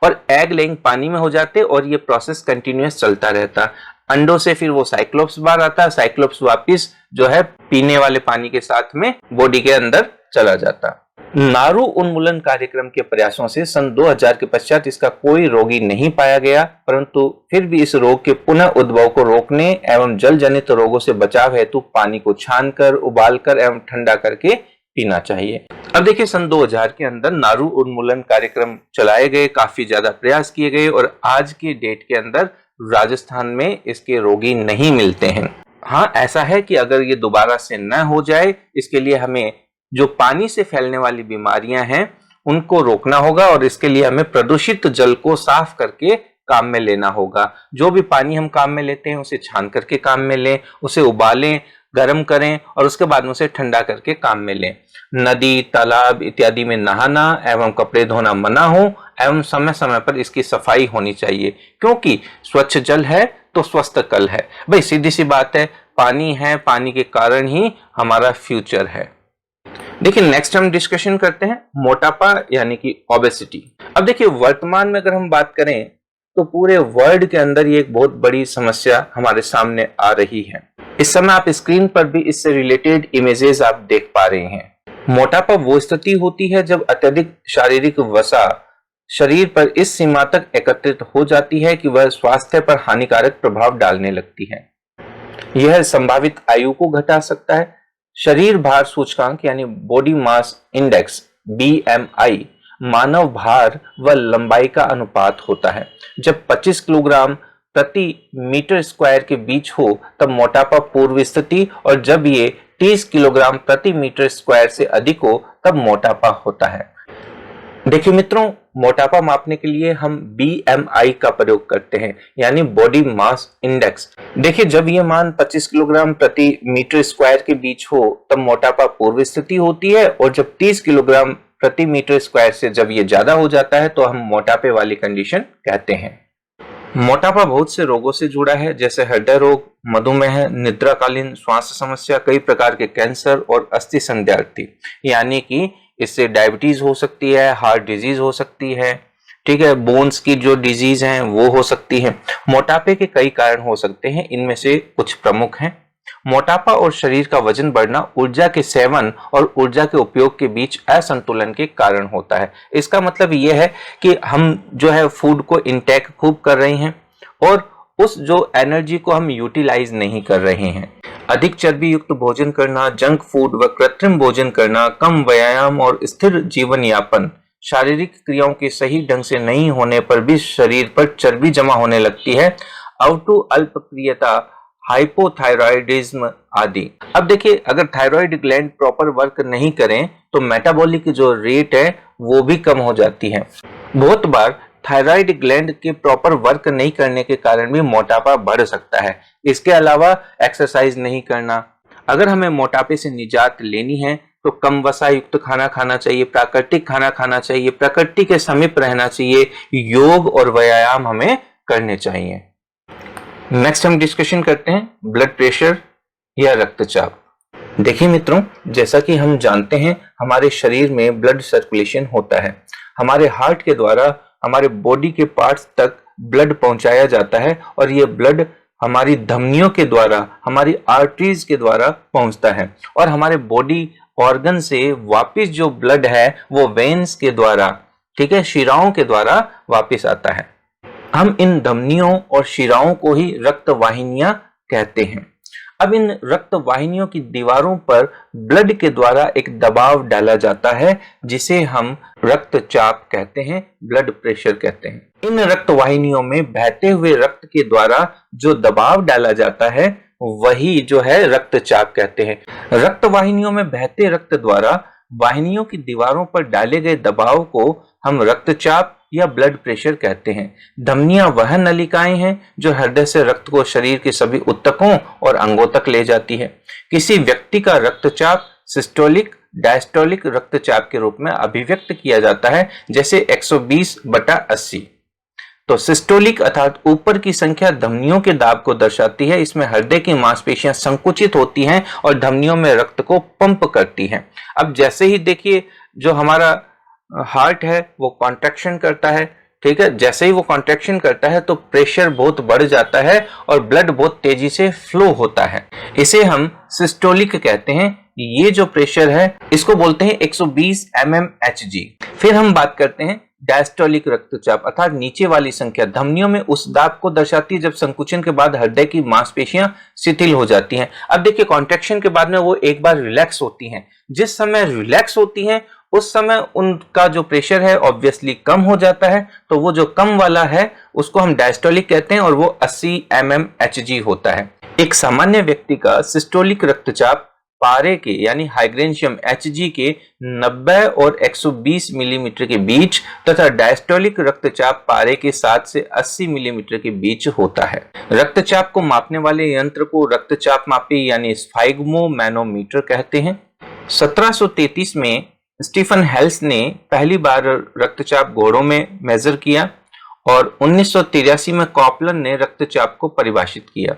और एग लेइंग पानी में हो जाते और ये प्रोसेस कंटिन्यूअस चलता रहता। अंडों से फिर वो साइक्लोप्स बाहर आता, साइक्लोप्स वापिस जो है पीने वाले पानी के साथ में बॉडी के अंदर चला जाता। नारू उन्मूलन कार्यक्रम के प्रयासों से सन 2000 के पश्चात इसका कोई रोगी नहीं पाया गया, परंतु फिर भी इस रोग के पुनः उद्भव को रोकने एवं जल जनित रोगों से बचाव हेतु पानी को छानकर, उबालकर एवं ठंडा करके पीना चाहिए। अब देखिए सन 2000 के अंदर नारू उन्मूलन कार्यक्रम चलाए गए, काफी ज्यादा प्रयास किए गए और आज के डेट के अंदर राजस्थान में इसके रोगी नहीं मिलते हैं। हाँ, ऐसा है कि अगर ये दोबारा से न हो जाए, इसके लिए हमें जो पानी से फैलने वाली बीमारियां हैं उनको रोकना होगा और इसके लिए हमें प्रदूषित जल को साफ करके काम में लेना होगा। जो भी पानी हम काम में लेते हैं उसे छान करके काम में लें, उसे उबालें, गर्म करें और उसके बाद उसे ठंडा करके काम में लें। नदी, तालाब इत्यादि में नहाना एवं कपड़े धोना मना हो एवं समय समय पर इसकी सफाई होनी चाहिए, क्योंकि स्वच्छ जल है तो स्वस्थ कल है। भाई सीधी सी बात है, पानी है, पानी के कारण ही हमारा फ्यूचर है। देखिए नेक्स्ट हम डिस्कशन करते हैं मोटापा यानी कि ओबेसिटी। अब देखिए वर्तमान में अगर हम बात करें तो पूरे वर्ल्ड के अंदर ये एक बहुत बड़ी समस्या हमारे सामने आ रही है। इस समय आप स्क्रीन पर भी इससे रिलेटेड इमेजेस आप देख पा रहे हैं। मोटापा वो स्थिति होती है जब अत्यधिक शारीरिक वसा शरीर पर इस सीमा तक एकत्रित हो जाती है कि वह स्वास्थ्य पर हानिकारक प्रभाव डालने लगती है। यह संभावित आयु को घटा सकता है। शरीर भार सूचकांक यानी बॉडी मास इंडेक्स BMI मानव भार व लंबाई का अनुपात होता है। जब 25 किलोग्राम प्रति मीटर स्क्वायर के बीच हो तब मोटापा पूर्व स्थिति और जब ये 30 किलोग्राम प्रति मीटर स्क्वायर से अधिक हो तब मोटापा होता है। देखिए मित्रों, मोटापा मापने के लिए हम BMI का प्रयोग करते हैं यानी बॉडी मास इंडेक्स। देखिए जब ये मान 25 किलोग्राम प्रति मीटर स्क्वायर के बीच हो तब मोटापा पूर्व स्थिति होती है और जब 30 किलोग्राम प्रति मीटर स्क्वायर से जब ये ज्यादा हो जाता है तो हम मोटापे वाली कंडीशन कहते हैं। मोटापा बहुत से रोगों से जुड़ा है, जैसे हृदय रोग, मधुमेह, निद्राकालीन श्वास समस्या, कई प्रकार के कैंसर और अस्थि संध्यार्थी, यानी कि इससे डायबिटीज हो सकती है, हार्ट डिजीज हो सकती है, ठीक है, बोन्स की जो डिजीज हैं वो हो सकती है। मोटापे के कई कारण हो सकते हैं, इनमें से कुछ प्रमुख हैं। मोटापा और शरीर का वजन बढ़ना ऊर्जा के सेवन और ऊर्जा के उपयोग के बीच असंतुलन के कारण होता है। इसका मतलब यह है कि हम जो है फूड को इंटेक खूब कर रहे हैं और उस जो एनर्जी को हम यूटिलाइज नहीं कर रहे हैं। अधिक चर्बी युक्त भोजन करना, जंक फूड व कृत्रिम भोजन करना, कम व्यायाम और स्थिर जीवन यापन, शारीरिक क्रियाओं के सही ढंग से नहीं होने पर भी शरीर पर चर्बी जमा होने लगती है, अवटु अल्पक्रियता, हाइपोथायरॉयडिज्म आदि। अब देखिए अगर थायराइड ग्लैंड प्रॉपर वर्क नहीं करें तो मेटाबॉलिक जो रेट है वो भी कम हो जाती है। बहुत बार थायराइड ग्लैंड के प्रॉपर वर्क नहीं करने के कारण भी मोटापा बढ़ सकता है। इसके अलावा एक्सरसाइज नहीं करना। अगर हमें मोटापे से निजात लेनी है तो कम वसा युक्त खाना खाना चाहिए, प्राकृतिक खाना खाना चाहिए, प्रकृति के समीप रहना चाहिए, योग और व्यायाम हमें करने चाहिए। नेक्स्ट हम डिस्कशन करते हैं ब्लड प्रेशर या रक्तचाप। देखिए मित्रों, जैसा कि हम जानते हैं हमारे शरीर में ब्लड सर्कुलेशन होता है। हमारे हार्ट के द्वारा हमारे बॉडी के पार्ट्स तक ब्लड पहुंचाया जाता है और ये ब्लड हमारी धमनियों के द्वारा, हमारी आर्टरीज के द्वारा पहुंचता है और हमारे बॉडी ऑर्गन से वापस जो ब्लड है वो वेन्स के द्वारा, ठीक है, शिराओं के द्वारा वापस आता है। हम इन धमनियों और शिराओं को ही रक्त वाहिनियां कहते हैं। अब इन रक्त वाहिनियों की दीवारों पर ब्लड के द्वारा एक दबाव डाला जाता है जिसे हम रक्तचाप कहते हैं, ब्लड प्रेशर कहते हैं। इन रक्त वाहिनियों में बहते हुए रक्त के द्वारा जो दबाव डाला जाता है वही जो है रक्तचाप कहते हैं। रक्त वाहिनियों में बहते रक्त द्वारा वाहिनियों की दीवारों पर डाले गए दबाव को हम रक्तचाप या ब्लड प्रेशर कहते हैं। धमनियां वह नलिकाएं हैं जो हृदय से रक्त को शरीर के सभी ऊतकों और अंगों तक ले जाती है। किसी व्यक्ति का रक्तचाप सिस्टोलिक, डायस्टोलिक रक्तचाप के रूप में अभिव्यक्त किया जाता है, जैसे 120/80। तो सिस्टोलिक अर्थात ऊपर की संख्या धमनियों के दाब को दर्शाती है। इसमें हृदय की मांसपेशियां संकुचित होती हैं और धमनियों में रक्त को पंप करती हैं। अब जैसे ही देखिए जो हमारा हार्ट है वो कॉन्ट्रैक्शन करता है, ठीक है, जैसे ही वो कॉन्ट्रैक्शन करता है तो प्रेशर बहुत बढ़ जाता है और ब्लड बहुत तेजी से फ्लो होता है। इसे हम सिस्टोलिक कहते हैं। ये जो प्रेशर है इसको बोलते हैं 120 mmHg। फिर हम बात करते हैं डायस्टोलिक रक्तचाप अर्थात नीचे वाली संख्या धमनियों में उस दाब को दर्शाती है जब संकुचन के बाद हृदय की मांसपेशियां शिथिल हो जाती हैं। अब देखिए कॉन्ट्रैक्शन के बाद में वो एक बार रिलैक्स होती हैं। जिस समय रिलैक्स होती हैं उस समय उनका जो प्रेशर है ऑब्वियसली कम हो जाता है, तो वो जो कम वाला है उसको हम डायस्टोलिक कहते हैं और वो 80 mmHg होता है। एक सामान्य व्यक्ति का सिस्टोलिक रक्तचाप पारे के यानी हाइग्रेंशियम Hg के 90 और 120 मिलीमीटर के बीच तथा डायस्टोलिक रक्तचाप पारे के 7 से 80 मिलीमीटर के बीच होता है। रक्तचाप को मापने वाले यंत्र को रक्तचाप मापी यानी स्फाइग्मोमैनोमीटर कहते हैं। 1733 में स्टीफन हेल्स ने पहली बार रक्तचाप घोड़ों में मेजर किया और 1983 में कॉपलर ने रक्तचाप को परिभाषित किया।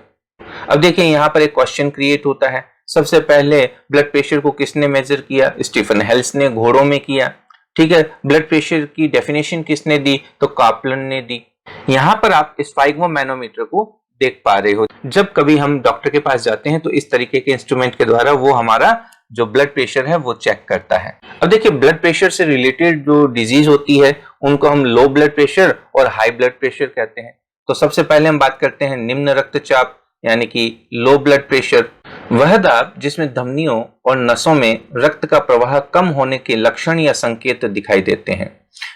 अब देखिए यहाँ पर एक क्वेश्चन क्रिएट होता है। सबसे पहले ब्लड प्रेशर को किसने मेजर किया? स्टीफन हेल्स ने घोड़ों में किया, ठीक है। ब्लड प्रेशर की डेफिनेशन किसने दी? तो कॉपलर ने दी। यहाँ पर आप स्फाइग्मोमैनोमीटर को देख पा रहे हो। जब कभी हम डॉक्टर के पास जाते हैं तो इस तरीके के इंस्ट्रूमेंट के द्वारा वो हमारा जो ब्लड प्रेशर है वो चेक करता है। अब देखिए ब्लड प्रेशर से रिलेटेड जो डिजीज होती है उनको हम लो ब्लड प्रेशर और हाई ब्लड प्रेशर कहते हैं। तो सबसे पहले हम बात करते हैं निम्न रक्तचाप यानी कि लो ब्लड प्रेशर। वह दाब जिसमें धमनियों और नसों में रक्त का प्रवाह कम होने के लक्षण या संकेत दिखाई देते हैं।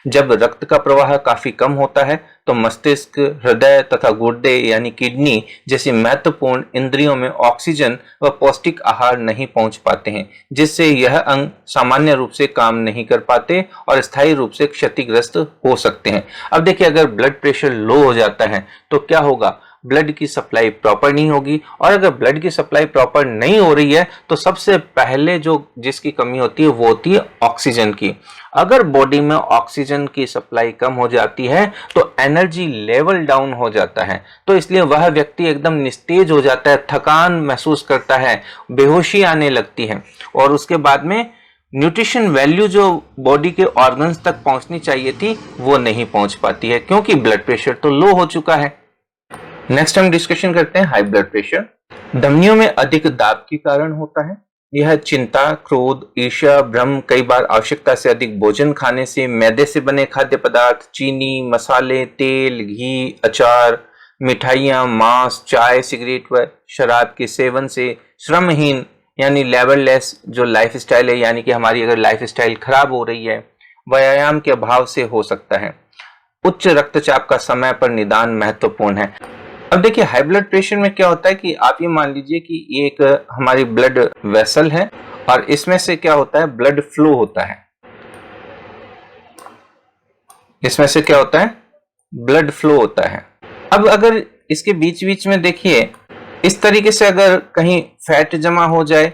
जब रक्त का प्रवाह काफी कम होता है तो मस्तिष्क, हृदय तथा गुर्दे यानी किडनी जैसी महत्वपूर्ण इंद्रियों में ऑक्सीजन व पौष्टिक आहार नहीं पहुंच पाते हैं, जिससे यह अंग सामान्य रूप से काम नहीं कर पाते और स्थायी रूप से क्षतिग्रस्त हो सकते हैं। अब देखिए अगर ब्लड प्रेशर लो हो जाता है तो क्या होगा? ब्लड की सप्लाई प्रॉपर नहीं होगी और अगर ब्लड की सप्लाई प्रॉपर नहीं हो रही है तो सबसे पहले जो जिसकी कमी होती है वो होती है ऑक्सीजन की। अगर बॉडी में ऑक्सीजन की सप्लाई कम हो जाती है तो एनर्जी लेवल डाउन हो जाता है, तो इसलिए वह व्यक्ति एकदम निस्तेज हो जाता है, थकान महसूस करता है, बेहोशी आने लगती है और उसके बाद में न्यूट्रिशन वैल्यू जो बॉडी के ऑर्गन्स तक पहुंचनी चाहिए थी वो नहीं पहुंच पाती है क्योंकि ब्लड प्रेशर तो लो हो चुका है। नेक्स्ट हम डिस्कशन करते हैं हाई ब्लड प्रेशर। धमनियों में अधिक दाब के कारण होता है। यह चिंता, क्रोध, ईर्ष्या, भ्रम, कई बार आवश्यकता से अधिक भोजन खाने से, मैदे से बने खाद्य पदार्थ, चीनी, मसाले, तेल, घी, अचार, मिठाइयाँ, मांस, चाय, सिगरेट व शराब के सेवन से, श्रमहीन यानी लेबरलेस जो लाइफ स्टाइल है यानी कि हमारी अगर लाइफ स्टाइल खराब हो रही है, व्यायाम के अभाव से हो सकता है। उच्च रक्तचाप का समय पर निदान महत्वपूर्ण है। अब देखिए हाई ब्लड प्रेशर में क्या होता है कि आप ये मान लीजिए कि ये एक हमारी ब्लड वेसल है और इसमें से क्या होता है? ब्लड फ्लो होता है। इसमें से क्या होता है? ब्लड फ्लो होता है। अब अगर इसके बीच बीच में देखिए इस तरीके से अगर कहीं फैट जमा हो जाए,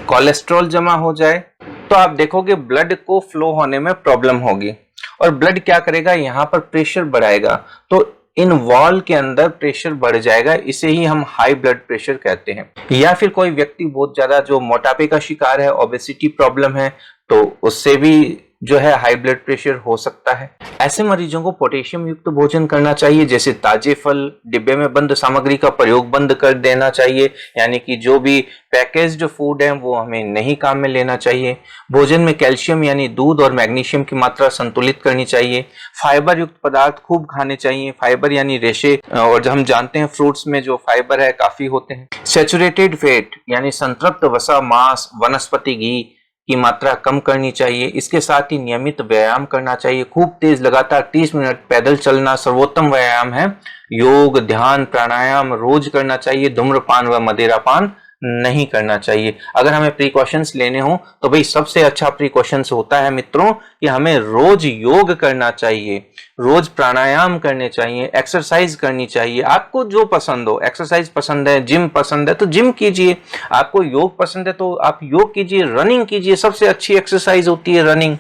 कोलेस्ट्रॉल जमा हो जाए तो आप देखोगे ब्लड को फ्लो होने में प्रॉब्लम होगी और ब्लड क्या करेगा? यहाँ पर प्रेशर बढ़ाएगा। तो इन वॉल के अंदर प्रेशर बढ़ जाएगा, इसे ही हम हाई ब्लड प्रेशर कहते हैं। या फिर कोई व्यक्ति बहुत ज्यादा जो मोटापे का शिकार है, ओबेसिटी प्रॉब्लम है, तो उससे भी जो है हाई ब्लड प्रेशर हो सकता है। ऐसे मरीजों को पोटेशियम युक्त भोजन करना चाहिए, जैसे ताजे फल, डिब्बे में बंद सामग्री का प्रयोग बंद कर देना चाहिए, यानी कि जो भी पैकेज्ड फूड है वो हमें नहीं काम में लेना चाहिए। भोजन में कैल्शियम यानी दूध और मैग्नीशियम की मात्रा संतुलित करनी चाहिए। फाइबर युक्त पदार्थ खूब खाने चाहिए, फाइबर यानी रेशे, और हम जानते हैं फ्रूट्स में जो फाइबर है काफी होते हैं। सैचुरेटेड फैट यानी संतृप्त वसा, मांस, वनस्पति घी की मात्रा कम करनी चाहिए। इसके साथ ही नियमित व्यायाम करना चाहिए। खूब तेज लगातार 30 मिनट पैदल चलना सर्वोत्तम व्यायाम है। योग, ध्यान, प्राणायाम रोज करना चाहिए। धूम्रपान व मदिरापान नहीं करना चाहिए। अगर हमें प्रिकॉशंस लेने हो तो भाई सबसे अच्छा प्रिकॉशंस होता है मित्रों कि हमें रोज योग करना चाहिए, रोज प्राणायाम करने चाहिए, एक्सरसाइज करनी चाहिए। आपको जो पसंद हो, एक्सरसाइज पसंद है, जिम पसंद है तो जिम कीजिए, आपको योग पसंद है तो आप योग कीजिए, रनिंग कीजिए, सबसे अच्छी एक्सरसाइज होती है रनिंग।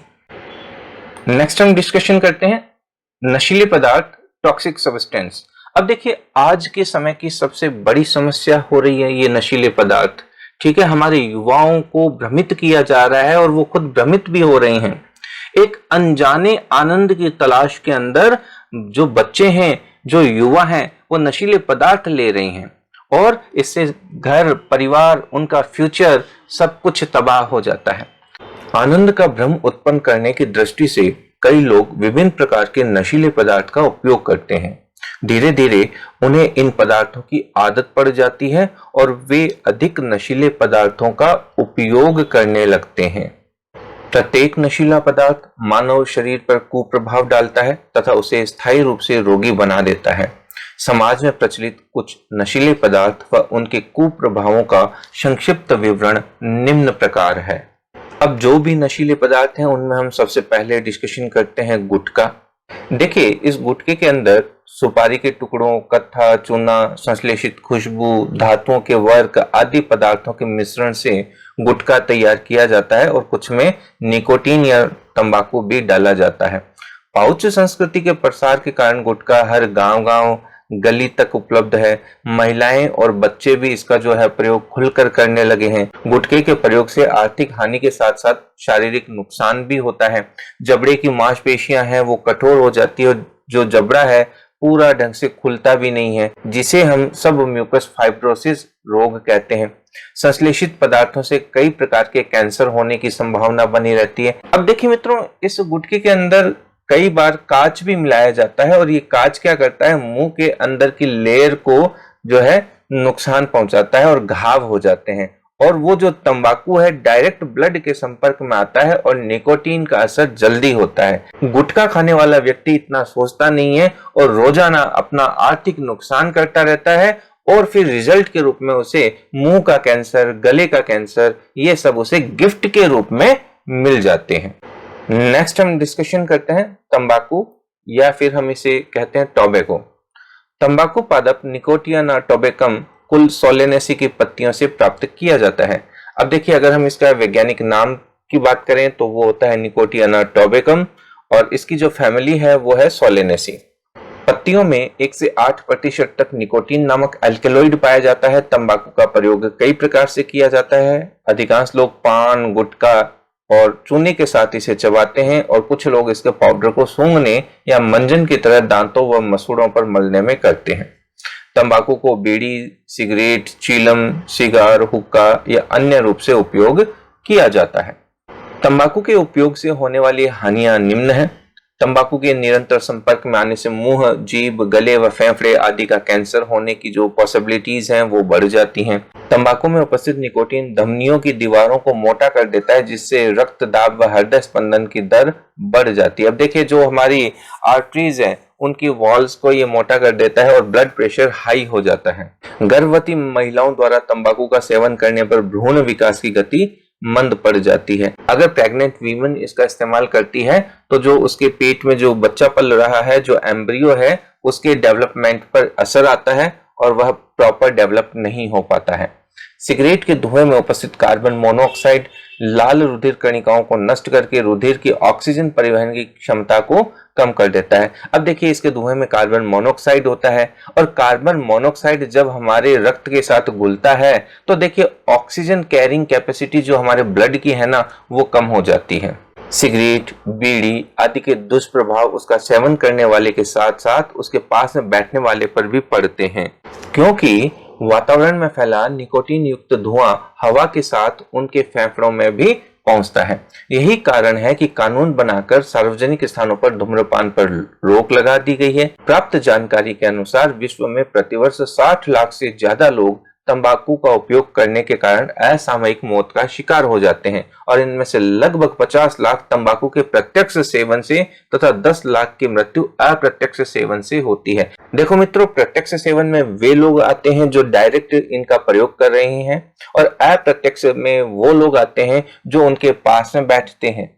नेक्स्ट हम डिस्कशन करते हैं नशीले पदार्थ, टॉक्सिक सब्सटेंस। अब देखिए आज के समय की सबसे बड़ी समस्या हो रही है ये नशीले पदार्थ। ठीक है, हमारे युवाओं को भ्रमित किया जा रहा है और वो खुद भ्रमित भी हो रहे हैं। एक अनजाने आनंद की तलाश के अंदर जो बच्चे हैं, जो युवा हैं, वो नशीले पदार्थ ले रहे हैं और इससे घर, परिवार, उनका फ्यूचर सब कुछ तबाह हो जाता है। आनंद का भ्रम उत्पन्न करने की दृष्टि से कई लोग विभिन्न प्रकार के नशीले पदार्थ का उपयोग करते हैं। धीरे धीरे उन्हें इन पदार्थों की आदत पड़ जाती है और वे अधिक नशीले पदार्थों का उपयोग करने लगते हैं। प्रत्येक नशीला पदार्थ मानव शरीर पर कुप्रभाव डालता है तथा उसे स्थायी रूप से रोगी बना देता है। समाज में प्रचलित कुछ नशीले पदार्थ व उनके कुप्रभावों का संक्षिप्त विवरण निम्न प्रकार है। अब जो भी नशीले पदार्थ हैं उनमें हम सबसे पहले डिस्कशन करते हैं गुटखा। देखिए इस गुटखे के अंदर सुपारी के टुकड़ों, कत्था, चूना, संश्लेषित खुशबू, धातुओं के वर्क आदि पदार्थों के मिश्रण से गुटखा तैयार किया जाता है और कुछ में निकोटीन या तंबाकू भी डाला जाता है। पाउच संस्कृति के प्रसार के कारण गुटखा हर गांव-गांव, गली तक उपलब्ध है। महिलाएं और बच्चे भी इसका जो है प्रयोग खुलकर करने लगे हैं। गुटखे के प्रयोग से आर्थिक हानि के साथ साथ शारीरिक नुकसान भी होता है। जबड़े की मांसपेशियां हैं वो कठोर हो जाती है और जो जबड़ा है पूरा ढंग से खुलता भी नहीं है, जिसे हम सब म्यूकस फाइब्रोसिस रोग कहते हैं। संश्लेषित पदार्थों से कई प्रकार के कैंसर होने की संभावना बनी रहती है। अब देखिए मित्रों, इस गुटखे के अंदर कई बार कांच भी मिलाया जाता है और ये कांच क्या करता है, मुंह के अंदर की लेयर को जो है नुकसान पहुंचाता है और घाव हो जाते हैं। और वो जो तंबाकू है डायरेक्ट ब्लड के संपर्क में आता है और निकोटीन का असर जल्दी होता है। गुटखा खाने वाला व्यक्ति इतना सोचता नहीं है और रोजाना अपना आर्थिक नुकसान करता रहता है और फिर रिजल्ट के रूप में उसे मुंह का कैंसर, गले का कैंसर, ये सब उसे गिफ्ट के रूप में मिल जाते हैं। नेक्स्ट हम डिस्कशन करते हैं तंबाकू या फिर हम इसे कहते हैं टोबैको। तंबाकू पादप निकोटियाना टोबैकम कुल सोलेनेसी की पत्तियों से प्राप्त किया जाता है। अब देखिए अगर हम इसका वैज्ञानिक नाम की बात करें तो वो होता है निकोटियाना टोबैकम और इसकी जो फैमिली है वो है सोलेनेसी। पत्तियों में 1 से 8% तक निकोटीन नामक अल्कलॉइड पाया जाता है। तंबाकू का प्रयोग कई प्रकार से किया जाता है। अधिकांश लोग पान, गुटखा और चूने के साथ इसे चबाते हैं और कुछ लोग इसके पाउडर को सूंघने या मंजन की तरह दांतों व मसूड़ों पर मलने में करते हैं। तंबाकू को बीड़ी, सिगरेट, चीलम, सिगार, हुक्का या अन्य रूप से उपयोग किया जाता है। तंबाकू के उपयोग से होने वाली हानियां निम्न है। तंबाकू के निरंतर संपर्क में आने से मुंह, जीभ, गले व फेफड़े आदि का कैंसर होने की जो पॉसिबिलिटीज हैं वो बढ़ जाती हैं। तंबाकू में उपस्थित निकोटीन धमनियों की दीवारों को मोटा कर देता है, जिससे रक्त दाब व हृदय स्पंदन की दर बढ़ जाती है। अब देखिए जो हमारी आर्टरीज हैं उनकी वॉल्स को ये मोटा कर देता है और ब्लड प्रेशर हाई हो जाता है। गर्भवती महिलाओं द्वारा तंबाकू का सेवन करने पर भ्रूण विकास की गति मंद पड़ जाती है। अगर प्रेग्नेंट वीमन इसका इस्तेमाल करती है तो जो उसके पेट में जो बच्चा पल रहा है, जो एम्ब्रियो है, उसके डेवलपमेंट पर असर आता है और वह प्रॉपर डेवलप नहीं हो पाता है। सिगरेट के धुएं में उपस्थित कार्बन मोनोऑक्साइड लाल रुधिर कणिकाओं को नष्ट करके रुधिर की ऑक्सीजन परिवहन की क्षमता को कम कर देता है। अब देखिए इसके धुएं में कार्बन मोनोऑक्साइड होता है और कार्बन मोनोऑक्साइड जब हमारे रक्त के साथ घुलता है तो देखिए ऑक्सीजन कैरिंग कैपेसिटी जो हमारे ब्लड की है ना वो कम हो जाती है। सिगरेट, बीड़ी आदि के दुष्प्रभाव उसका सेवन करने वाले के साथ साथ उसके पास में बैठने वाले पर भी पड़ते हैं, क्योंकि वातावरण में फैला निकोटीन युक्त धुआं हवा के साथ उनके फेफड़ों में भी पहुंचता है। यही कारण है कि कानून बनाकर सार्वजनिक स्थानों पर धूम्रपान पर रोक लगा दी गई है। प्राप्त जानकारी के अनुसार विश्व में प्रतिवर्ष 60 लाख से ज्यादा लोग तंबाकू का उपयोग करने के कारण असामयिक मौत का शिकार हो जाते हैं और इनमें से लगभग 50 लाख तंबाकू के प्रत्यक्ष सेवन से तथा 10 लाख की मृत्यु अप्रत्यक्ष सेवन से होती है। देखो मित्रों, प्रत्यक्ष सेवन में वे लोग आते हैं जो डायरेक्ट इनका प्रयोग कर रहे हैं और अप्रत्यक्ष में वो लोग आते हैं जो उनके पास में बैठते हैं।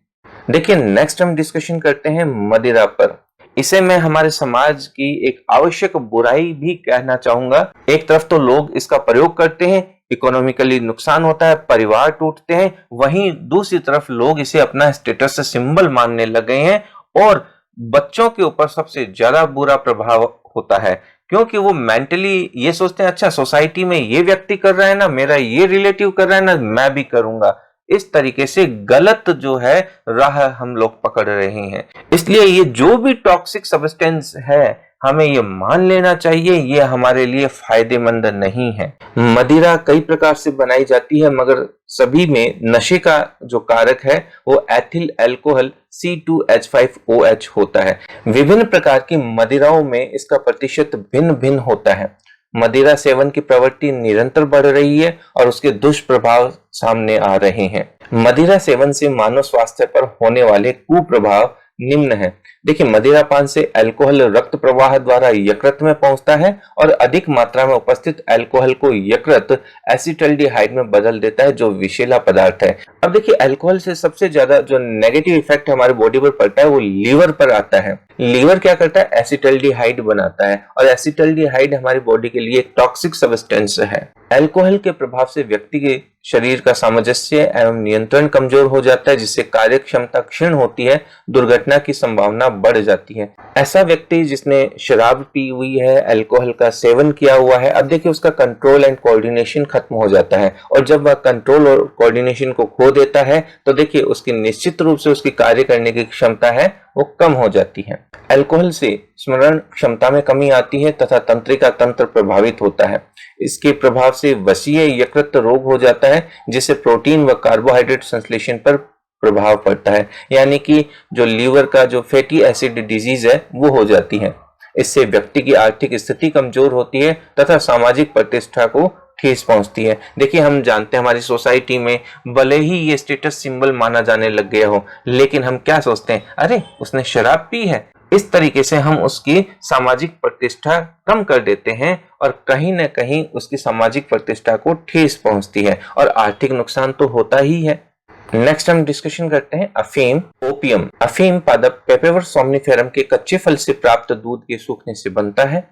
देखिए नेक्स्ट हम डिस्कशन करते हैं मदिरा पर। इसे मैं हमारे समाज की एक आवश्यक बुराई भी कहना चाहूंगा। एक तरफ तो लोग इसका प्रयोग करते हैं, इकोनॉमिकली नुकसान होता है, परिवार टूटते हैं, वहीं दूसरी तरफ लोग इसे अपना स्टेटस सिंबल मानने लग गए हैं और बच्चों के ऊपर सबसे ज्यादा बुरा प्रभाव होता है, क्योंकि वो मेंटली ये सोचते हैं अच्छा सोसाइटी में ये व्यक्ति कर रहा है ना, मेरा ये रिलेटिव कर रहा है ना, मैं भी करूंगा। इस तरीके से गलत जो है राह हम लोग पकड़ रहे हैं। इसलिए ये जो भी टॉक्सिक सब्सटेंस है हमें ये मान लेना चाहिए ये हमारे लिए फायदेमंद नहीं है। मदिरा कई प्रकार से बनाई जाती है मगर सभी में नशे का जो कारक है वो एथिल अल्कोहल C2H5OH होता है। विभिन्न प्रकार की मदिराओं में इसका प्रतिशत भिन्न भिन्न होता है। मदिरा सेवन की प्रवृत्ति निरंतर बढ़ रही है और उसके दुष्प्रभाव सामने आ रहे हैं। मदिरा सेवन से मानव स्वास्थ्य पर होने वाले कुप्रभाव निम्न है। देखिए मदिरा पान से अल्कोहल रक्त प्रवाह द्वारा यकृत में पहुंचता है और अधिक मात्रा में उपस्थित अल्कोहल को यकृत एसिटल्डिहाइड में बदल देता है जो विषैला पदार्थ है। अब देखिए अल्कोहल से सबसे ज्यादा जो नेगेटिव इफेक्ट हमारे बॉडी पर पड़ता है वो लीवर पर आता है। लीवर क्या करता है, एसिटल्डिहाइड बनाता है और एसिटल्डिहाइड हमारी बॉडी के लिए टॉक्सिक सब्सटेंस है। अल्कोहल के प्रभाव से व्यक्ति के शरीर का सामंजस्य एवं नियंत्रण कमजोर हो जाता है जिससे कार्य क्षमता क्षीण होती है, दुर्घटना की संभावना बढ़ जाती है। ऐसा व्यक्ति जिसने शराब पी हुई है, अल्कोहल का सेवन किया हुआ है, अब देखिए उसका कंट्रोल एंड कोऑर्डिनेशन खत्म हो जाता है और जब वह कंट्रोल और कोऑर्डिनेशन को खो देता है तो देखिए उसकी निश्चित रूप से उसकी कार्य करने की क्षमता है वो कम हो जाती है। अल्कोहल से स्मरण क्षमता में कमी आती है तथा तंत्रिका तंत्र प्रभावित होता है। इसके प्रभाव से वसीय यकृत रोग हो जाता है जिससे प्रोटीन व कार्बोहाइड्रेट संश्लेषण पर प्रभाव पड़ता है, यानी कि जो लीवर का जो फैटी एसिड डिजीज है वो हो जाती है। इससे व्यक्ति की आर्थिक स्थिति कमजोर होती है तथा सामाजिक प्रतिष्ठा को ठेस पहुंचती है। देखिए हम जानते हैं हमारी सोसाइटी में भले ही ये स्टेटस सिंबल माना जाने लग गया हो लेकिन हम क्या सोचते हैं, अरे उसने शराब पी है। इस तरीके से हम उसकी सामाजिक प्रतिष्ठा कम कर देते हैं और कहीं न कहीं उसकी सामाजिक प्रतिष्ठा को ठेस पहुंचती है और आर्थिक नुकसान तो होता ही है। नेक्स्ट हम डिस्कशन करते हैं अफीम, ओपियम। अफीम पादप पेपेवर सोमनिफेरम के कच्चे फल से प्राप्त दूध के सूखने से बनता है।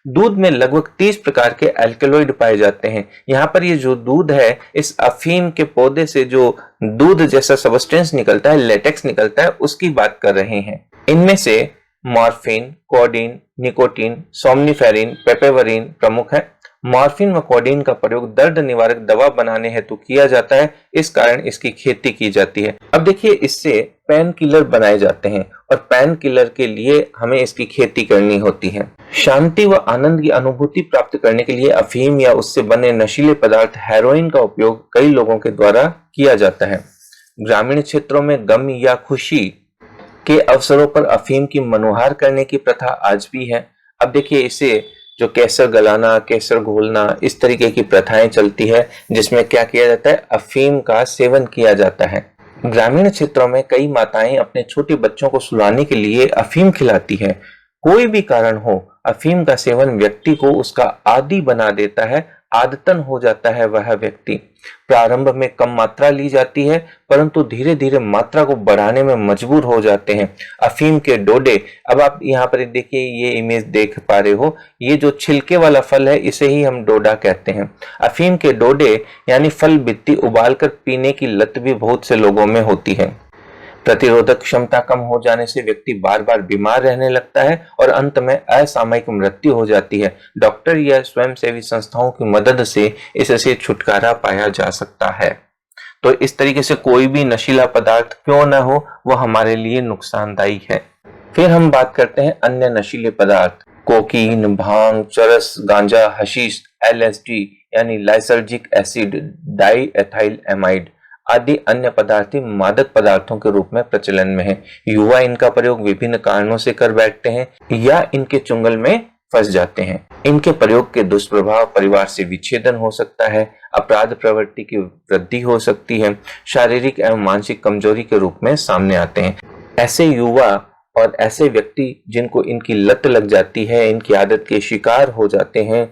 दूध में लगभग 30 प्रकार के अल्कलॉइड पाए जाते हैं। यहाँ पर ये जो दूध है इस अफीम के पौधे से जो दूध जैसा सब्सटेंस निकलता है, लेटेक्स निकलता है, उसकी बात कर रहे हैं। इनमें से मॉर्फिन, कोडीन, निकोटीन, सोमनिफेरिन, पेपेवरिन प्रमुख है। मॉर्फिन व कोडीन का प्रयोग दर्द निवारक दवा बनाने हेतु किया जाता है, इस कारण इसकी खेती की जाती है। अब देखिए इससे पेन किलर बनाए जाते हैं और पेन किलर के लिए हमें इसकी खेती करनी होती है। शांति व आनंद की अनुभूति प्राप्त करने के लिए अफीम या उससे बने नशीले पदार्थ हेरोइन का उपयोग कई लोगों के द्वारा किया जाता है। ग्रामीण क्षेत्रों में गम या खुशी के अवसरों पर अफीम की मनोहार करने की प्रथा आज भी है। अब देखिए इसे जो केसर गलाना, केसर घोलना, इस तरीके की प्रथाएं चलती है जिसमें क्या किया जाता है, अफीम का सेवन किया जाता है। ग्रामीण क्षेत्रों में कई माताएं अपने छोटे बच्चों को सुलाने के लिए अफीम खिलाती है। कोई भी कारण हो, अफीम का सेवन व्यक्ति को उसका आदी बना देता है, आदतन हो जाता है वह व्यक्ति। प्रारंभ में कम मात्रा ली जाती है, परंतु धीरे धीरे मात्रा को बढ़ाने में मजबूर हो जाते हैं। अफीम के डोडे, अब आप यहाँ पर देखिए, ये इमेज देख पा रहे हो, ये जो छिलके वाला फल है इसे ही हम डोडा कहते हैं। अफीम के डोडे यानी फल बित्ती उबालकर पीने की लत भी बहुत से लोगों में होती है। प्रतिरोधक क्षमता कम हो जाने से व्यक्ति बार बार बीमार रहने लगता है और अंत में असामयिक मृत्यु हो जाती है। डॉक्टर या स्वयंसेवी संस्थाओं की मदद से इससे छुटकारा पाया जा सकता है। तो इस तरीके से कोई भी नशीला पदार्थ क्यों न हो, वह हमारे लिए नुकसानदायी है। फिर हम बात करते हैं अन्य नशीले पदार्थ। कोकीन, भांग, चरस, गांजा, हशीश, LSD यानी lysergic acid, diethylamide आदि अन्य पदार्थ मादक पदार्थों के रूप में प्रचलन में है। युवा इनका प्रयोग विभिन्न कारणों से कर बैठते हैं या इनके चुंगल में फंस जाते हैं। इनके प्रयोग के दुष्प्रभाव परिवार से विच्छेदन हो सकता है, अपराध प्रवृत्ति की वृद्धि हो सकती है, शारीरिक एवं मानसिक कमजोरी के रूप में सामने आते हैं। ऐसे युवा और ऐसे व्यक्ति जिनको इनकी लत लग जाती है, इनकी आदत के शिकार हो जाते हैं,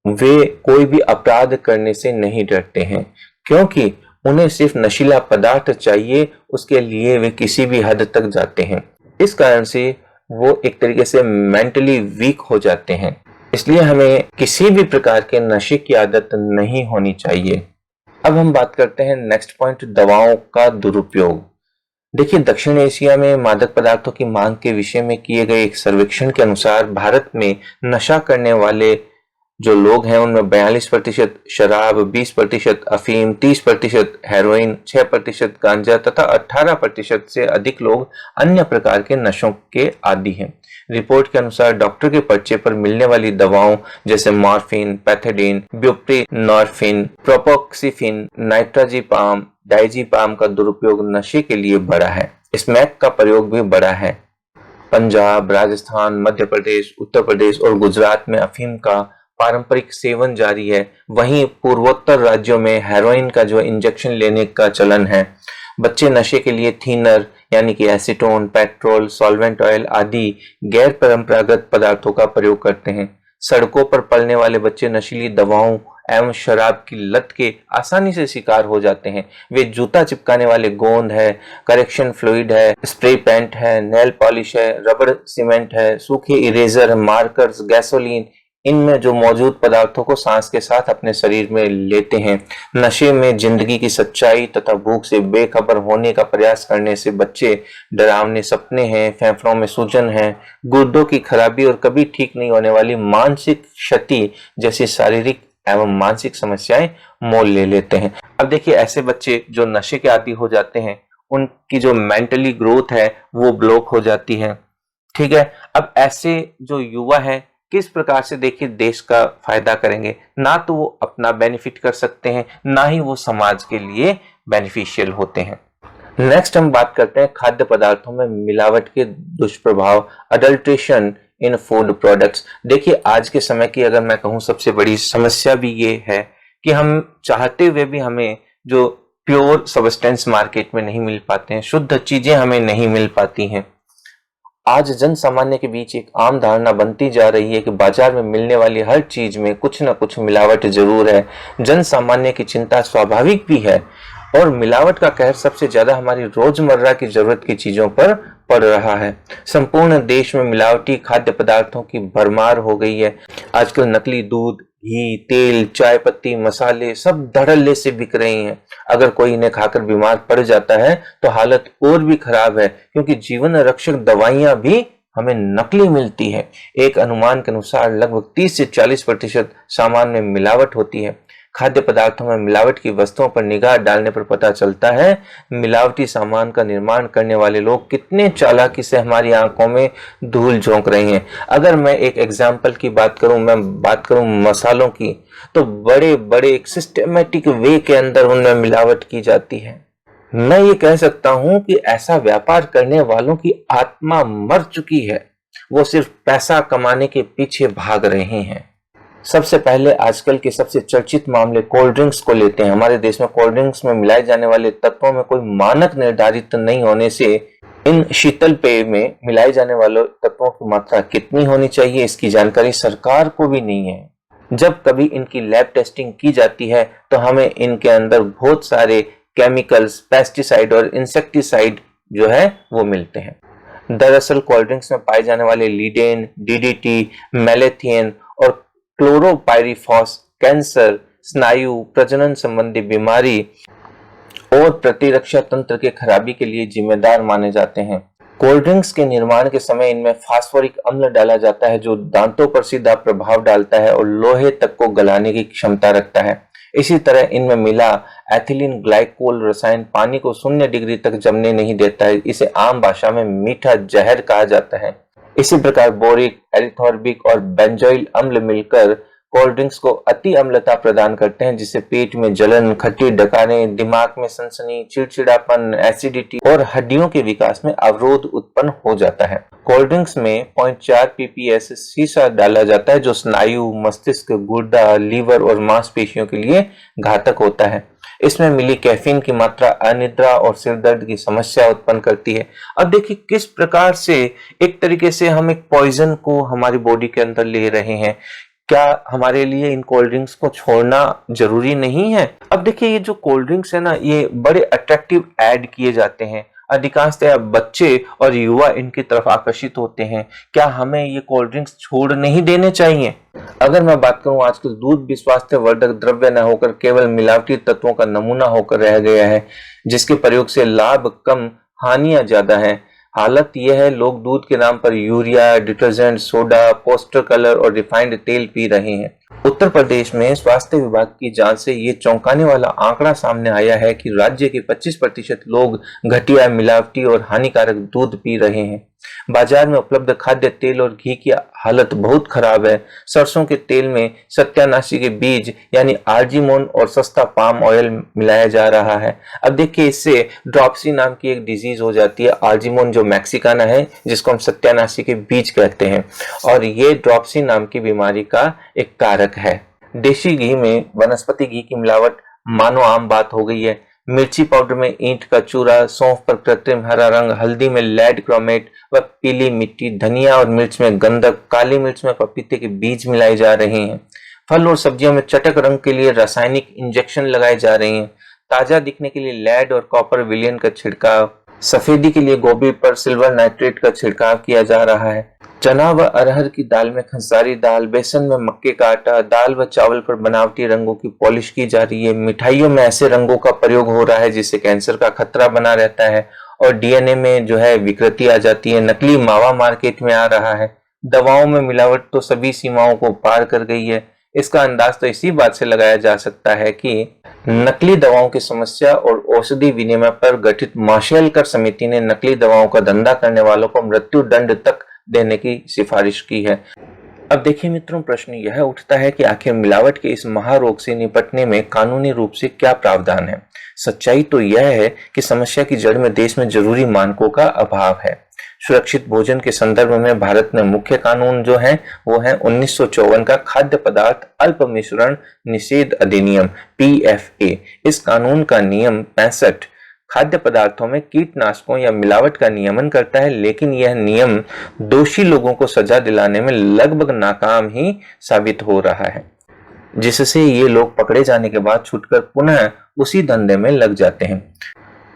वे कोई भी अपराध करने से नहीं डरते हैं, क्योंकि उन्हें सिर्फ नशीला पदार्थ चाहिए, उसके लिए वे किसी भी हद तक जाते हैं। इस कारण से वो एक तरीके से मेंटली वीक हो जाते हैं। इसलिए हमें किसी भी प्रकार के नशे की आदत नहीं होनी चाहिए। अब हम बात करते हैं नेक्स्ट पॉइंट, दवाओं का दुरुपयोग। देखिए, दक्षिण एशिया में मादक पदार्थों की मांग के विषय में किए गए एक सर्वेक्षण के अनुसार भारत में नशा करने वाले जो लोग हैं उनमें 42% शराब, 20% अफीम, 30% हेरोइन, 6% गांजा तथा 18% से अधिक लोग अन्य प्रकार के नशों के आदी हैं। रिपोर्ट के अनुसार डॉक्टर के पर्चे पर मिलने वाली दवाओं जैसे मॉर्फिन, पैथेडिन, ब्यूप्रीनॉर्फिन, प्रोपोक्सिफिन, नाइट्राजिपाम, डाइजिपाम का दुरुपयोग नशे के लिए बढ़ा है। स्मैक का प्रयोग भी बढ़ा है। पंजाब, राजस्थान, मध्य प्रदेश, उत्तर प्रदेश और गुजरात में अफीम का पारंपरिक सेवन जारी है। वहीं पूर्वोत्तर राज्यों में हेरोइन का जो इंजेक्शन लेने का चलन है। बच्चे नशे के लिए थीनर यानी कि एसीटोन, पेट्रोल, सॉल्वेंट ऑयल आदि गैर परंपरागत पदार्थों का प्रयोग करते हैं। सड़कों पर पलने वाले बच्चे नशीली दवाओं एवं शराब की लत के आसानी से शिकार हो जाते हैं। वे जूता चिपकाने वाले गोंद है, करेक्शन फ्लूइड है, स्प्रे पेंट है, नेल पॉलिश है, रबड़ सीमेंट है, सूखे इरेजर, मार्कर्स, गैसोलीन, इनमें जो मौजूद पदार्थों को सांस के साथ अपने शरीर में लेते हैं। नशे में जिंदगी की सच्चाई तथा भूख से बेखबर होने का प्रयास करने से बच्चे डरावने सपने हैं, फेफड़ों में सूजन है, गुर्दों की खराबी और कभी ठीक नहीं होने वाली मानसिक क्षति जैसी शारीरिक एवं मानसिक समस्याएं मोल ले लेते हैं। अब देखिए, ऐसे बच्चे जो नशे के आदी हो जाते हैं, उनकी जो मेंटली ग्रोथ है वो ब्लॉक हो जाती है। ठीक है, अब ऐसे जो युवा है किस प्रकार से देखिए देश का फायदा करेंगे, ना तो वो अपना बेनिफिट कर सकते हैं, ना ही वो समाज के लिए बेनिफिशियल होते हैं। नेक्स्ट हम बात करते हैं खाद्य पदार्थों में मिलावट के दुष्प्रभाव, अडल्ट्रेशन इन फूड प्रोडक्ट्स। देखिए, आज के समय की अगर मैं कहूँ सबसे बड़ी समस्या भी ये है कि हम चाहते हुए भी हमें जो प्योर सब्सटेंस मार्केट में नहीं मिल पाते हैं, शुद्ध चीजें हमें नहीं मिल पाती हैं। आज जन सामान्य के बीच एक आम धारणा बनती जा रही है कि बाजार में मिलने वाली हर चीज में कुछ न कुछ मिलावट जरूर है। जन सामान्य की चिंता स्वाभाविक भी है और मिलावट का कहर सबसे ज्यादा हमारी रोजमर्रा की जरूरत की चीजों पर पड़ रहा है। संपूर्ण देश में मिलावटी खाद्य पदार्थों की भरमार हो गई है। आजकल नकली दूध, घी, तेल, चाय पत्ती, मसाले सब धड़ल्ले से बिक रहे हैं। अगर कोई इन्हें खाकर बीमार पड़ जाता है तो हालत और भी खराब है, क्योंकि जीवन रक्षक दवाइयां भी हमें नकली मिलती है। एक अनुमान के अनुसार लगभग 30 से 40% सामान में मिलावट होती है। खाद्य पदार्थों में मिलावट की वस्तुओं पर निगाह डालने पर पता चलता है मिलावटी सामान का निर्माण करने वाले लोग कितने चालाकी से हमारी आंखों में धूल झोंक रहे हैं। अगर मैं एक एग्जाम्पल की बात करूं, मैं बात करूं मसालों की, तो बड़े बड़े एक सिस्टमेटिक वे के अंदर उनमें मिलावट की जाती है। मैं ये कह सकता हूं कि ऐसा व्यापार करने वालों की आत्मा मर चुकी है, वो सिर्फ पैसा कमाने के पीछे भाग रहे हैं। सबसे पहले आजकल के सबसे चर्चित मामले कोल्ड ड्रिंक्स को लेते हैं। हमारे देश में कोल्ड ड्रिंक्स में मिलाए जाने वाले तत्वों में कोई मानक निर्धारित नहीं होने से इन शीतल पेय में मिलाए जाने वाले तत्वों की मात्रा कितनी होनी चाहिए, इसकी जानकारी सरकार को भी नहीं है। जब कभी इनकी लैब टेस्टिंग की जाती है तो हमें इनके अंदर बहुत सारे केमिकल्स, पेस्टिसाइड और इंसेक्टिसाइड जो है वो मिलते हैं। दरअसल कोल्ड ड्रिंक्स में पाए जाने वाले लीडेन, डीडीटी, मैलेथियन और क्लोरोपाइरीफॉस कैंसर, स्नायु, प्रजनन संबंधी बीमारी और प्रतिरक्षा तंत्र के खराबी के लिए जिम्मेदार माने जाते हैं। कोल्ड ड्रिंक्स के निर्माण के समय इनमें फास्फोरिक अम्ल डाला जाता है जो दांतों पर सीधा प्रभाव डालता है और लोहे तक को गलाने की क्षमता रखता है। इसी तरह इनमें मिला एथिलीन ग्लाइकोल रसायन पानी को 0 डिग्री तक जमने नहीं देता है। इसे आम भाषा में मीठा जहर कहा जाता है। इसी प्रकार बोरिक, एरिथॉर्बिक और बेंजोइल अम्ल मिलकर कोल्ड ड्रिंक्स को अति अम्लता प्रदान करते हैं, जिससे पेट में जलन, खट्टी डकारें, दिमाग में सनसनी, चिड़चिड़ापन, एसिडिटी और हड्डियों के विकास में अवरोध उत्पन्न हो जाता है। कोल्ड ड्रिंक्स में 0.4 ppm शीशा डाला जाता है जो स्नायु, मस्तिष्क, गुर्दा, लीवर और मांसपेशियों के लिए घातक होता है। इसमें मिली कैफीन की मात्रा अनिद्रा और सिर दर्द की समस्या उत्पन्न करती है। अब देखिए किस प्रकार से एक तरीके से हम एक पॉइजन को हमारी बॉडी के अंदर ले रहे हैं। क्या हमारे लिए इन कोल्ड ड्रिंक्स को छोड़ना जरूरी नहीं है? अब देखिए ये जो कोल्ड ड्रिंक्स है ना, ये बड़े अट्रैक्टिव ऐड किए जाते हैं। अधिकांशतः बच्चे और युवा इनकी तरफ आकर्षित होते हैं। क्या हमें ये कोल्ड ड्रिंक्स छोड़ नहीं देने चाहिए? अगर मैं बात करूं, आजकल दूध भी स्वास्थ्यवर्धक द्रव्य न होकर केवल मिलावटी तत्वों का नमूना होकर रह गया है, जिसके प्रयोग से लाभ कम, हानियां ज्यादा है। हालत यह है, लोग दूध के नाम पर urea, detergent, soda, poster colour और रिफाइंड तेल पी रहे हैं। उत्तर प्रदेश में स्वास्थ्य विभाग की जांच से ये चौंकाने वाला आंकड़ा सामने आया है कि राज्य के 25% लोग घटिया, मिलावटी और हानिकारक दूध पी रहे हैं। बाजार में उपलब्ध खाद्य तेल और घी की हालत बहुत खराब है। सरसों के तेल में सत्यानाशी के बीज यानी आर्जिमोन और सस्ता पाम ऑयल मिलाया जा रहा है। अब देखिए इससे ड्रॉप्सी नाम की एक डिजीज हो जाती है। आर्जिमोन जो मैक्सिकाना है, जिसको हम सत्यानाशी के बीज कहते हैं, और ये ड्रॉप्सी नाम की बीमारी का एक कारक है। देशी घी में वनस्पति घी की मिलावट मानो आम बात हो गई है। मिर्ची पाउडर में ईंट का चूरा, सौंफ पर कृत्रिम हरा रंग, हल्दी में लेड क्रोमेट व पीली मिट्टी, धनिया और मिर्च में गंधक, काली मिर्च में पपीते के बीज मिलाए जा रहे हैं। फल और सब्जियों में चटक रंग के लिए रासायनिक इंजेक्शन लगाए जा रहे हैं। ताजा दिखने के लिए लेड और कॉपर विलियन का छिड़काव, सफेदी के लिए गोभी पर सिल्वर नाइट्रेट का छिड़काव किया जा रहा है। चना व अरहर की दाल में खंसारी दाल, बेसन में मक्के का आटा, दाल व चावल पर बनावटी रंगों की पॉलिश की जा रही है। मिठाइयों में ऐसे रंगों का प्रयोग हो रहा है जिससे कैंसर का खतरा बना रहता है और डीएनए में जो है विकृति आ जाती है। नकली मावा मार्केट में आ रहा है। दवाओं में मिलावट तो सभी सीमाओं को पार कर गई है। इसका अंदाज तो इसी बात से लगाया जा सकता है कि नकली दवाओं की समस्या और औषधि विनिमय पर गठित मार्शल समिति ने नकली दवाओं का धंधा करने वालों को मृत्यु दंड तक देने की सिफारिश की है। अब देखिए मित्रों, प्रश्न यह उठता है कि आखिर मिलावट के इस महारोग से निपटने में कानूनी रूप से क्या प्रावधान है? सच्चाई तो यह है कि समस्या की जड़ में देश में जरूरी मानकों का अभाव है। सुरक्षित भोजन के संदर्भ में भारत में मुख्य कानून जो है वो है 1954 का खाद्य पदार्थ अल्प मिश्रण निषेध अधिनियम PFA। इस कानून का नियम 65 खाद्य पदार्थों में कीटनाशकों या मिलावट का नियमन करता है, लेकिन यह नियम दोषी लोगों को सजा दिलाने में लगभग नाकाम ही साबित हो रहा है, जिससे ये लोग पकड़े जाने के बाद छूटकर पुनः उसी धंधे में लग जाते हैं।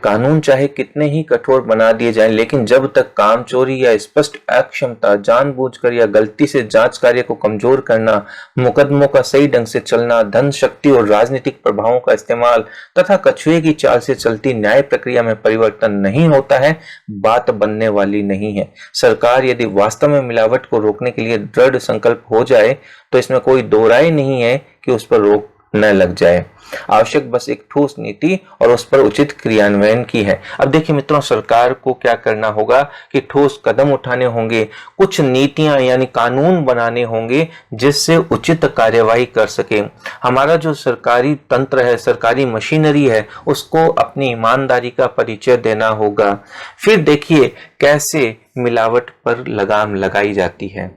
कानून चाहे कितने ही कठोर बना दिए जाएं, लेकिन जब तक काम चोरी या स्पष्ट अक्षमता, जानबूझकर या गलती से जांच कार्य को कमजोर करना, मुकदमों का सही ढंग से चलना, धन शक्ति और राजनीतिक प्रभावों का इस्तेमाल तथा कछुए की चाल से चलती न्याय प्रक्रिया में परिवर्तन नहीं होता है, बात बनने वाली नहीं है। सरकार यदि वास्तव में मिलावट को रोकने के लिए दृढ़ संकल्प हो जाए तो इसमें कोई दो राय नहीं है कि उस पर रोक न लग जाए। आवश्यक बस एक ठोस नीति और उस पर उचित क्रियान्वयन की है। अब देखिए मित्रों, सरकार को क्या करना होगा कि ठोस कदम उठाने होंगे, कुछ नीतियां यानी कानून बनाने होंगे जिससे उचित कार्यवाही कर सके। हमारा जो सरकारी तंत्र है, सरकारी मशीनरी है, उसको अपनी ईमानदारी का परिचय देना होगा। फिर देखिए कैसे मिलावट पर लगाम लगाई जाती है।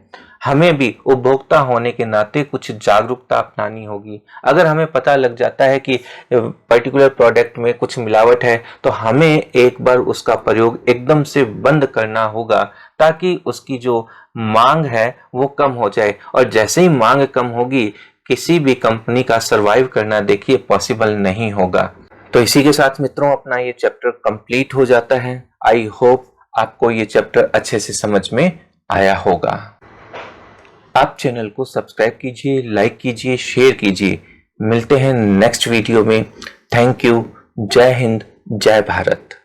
हमें भी उपभोक्ता होने के नाते कुछ जागरूकता अपनानी होगी। अगर हमें पता लग जाता है कि पर्टिकुलर प्रोडक्ट में कुछ मिलावट है, तो हमें एक बार उसका प्रयोग एकदम से बंद करना होगा, ताकि उसकी जो मांग है वो कम हो जाए। और जैसे ही मांग कम होगी, किसी भी कंपनी का सरवाइव करना देखिए पॉसिबल नहीं होगा। तो इसी के साथ मित्रों अपना ये चैप्टर कंप्लीट हो जाता है। आई होप आपको ये चैप्टर अच्छे से समझ में आया होगा। आप चैनल को सब्सक्राइब कीजिए, लाइक कीजिए, शेयर कीजिए। मिलते हैं नेक्स्ट वीडियो में। Thank you. जय हिंद, जय भारत।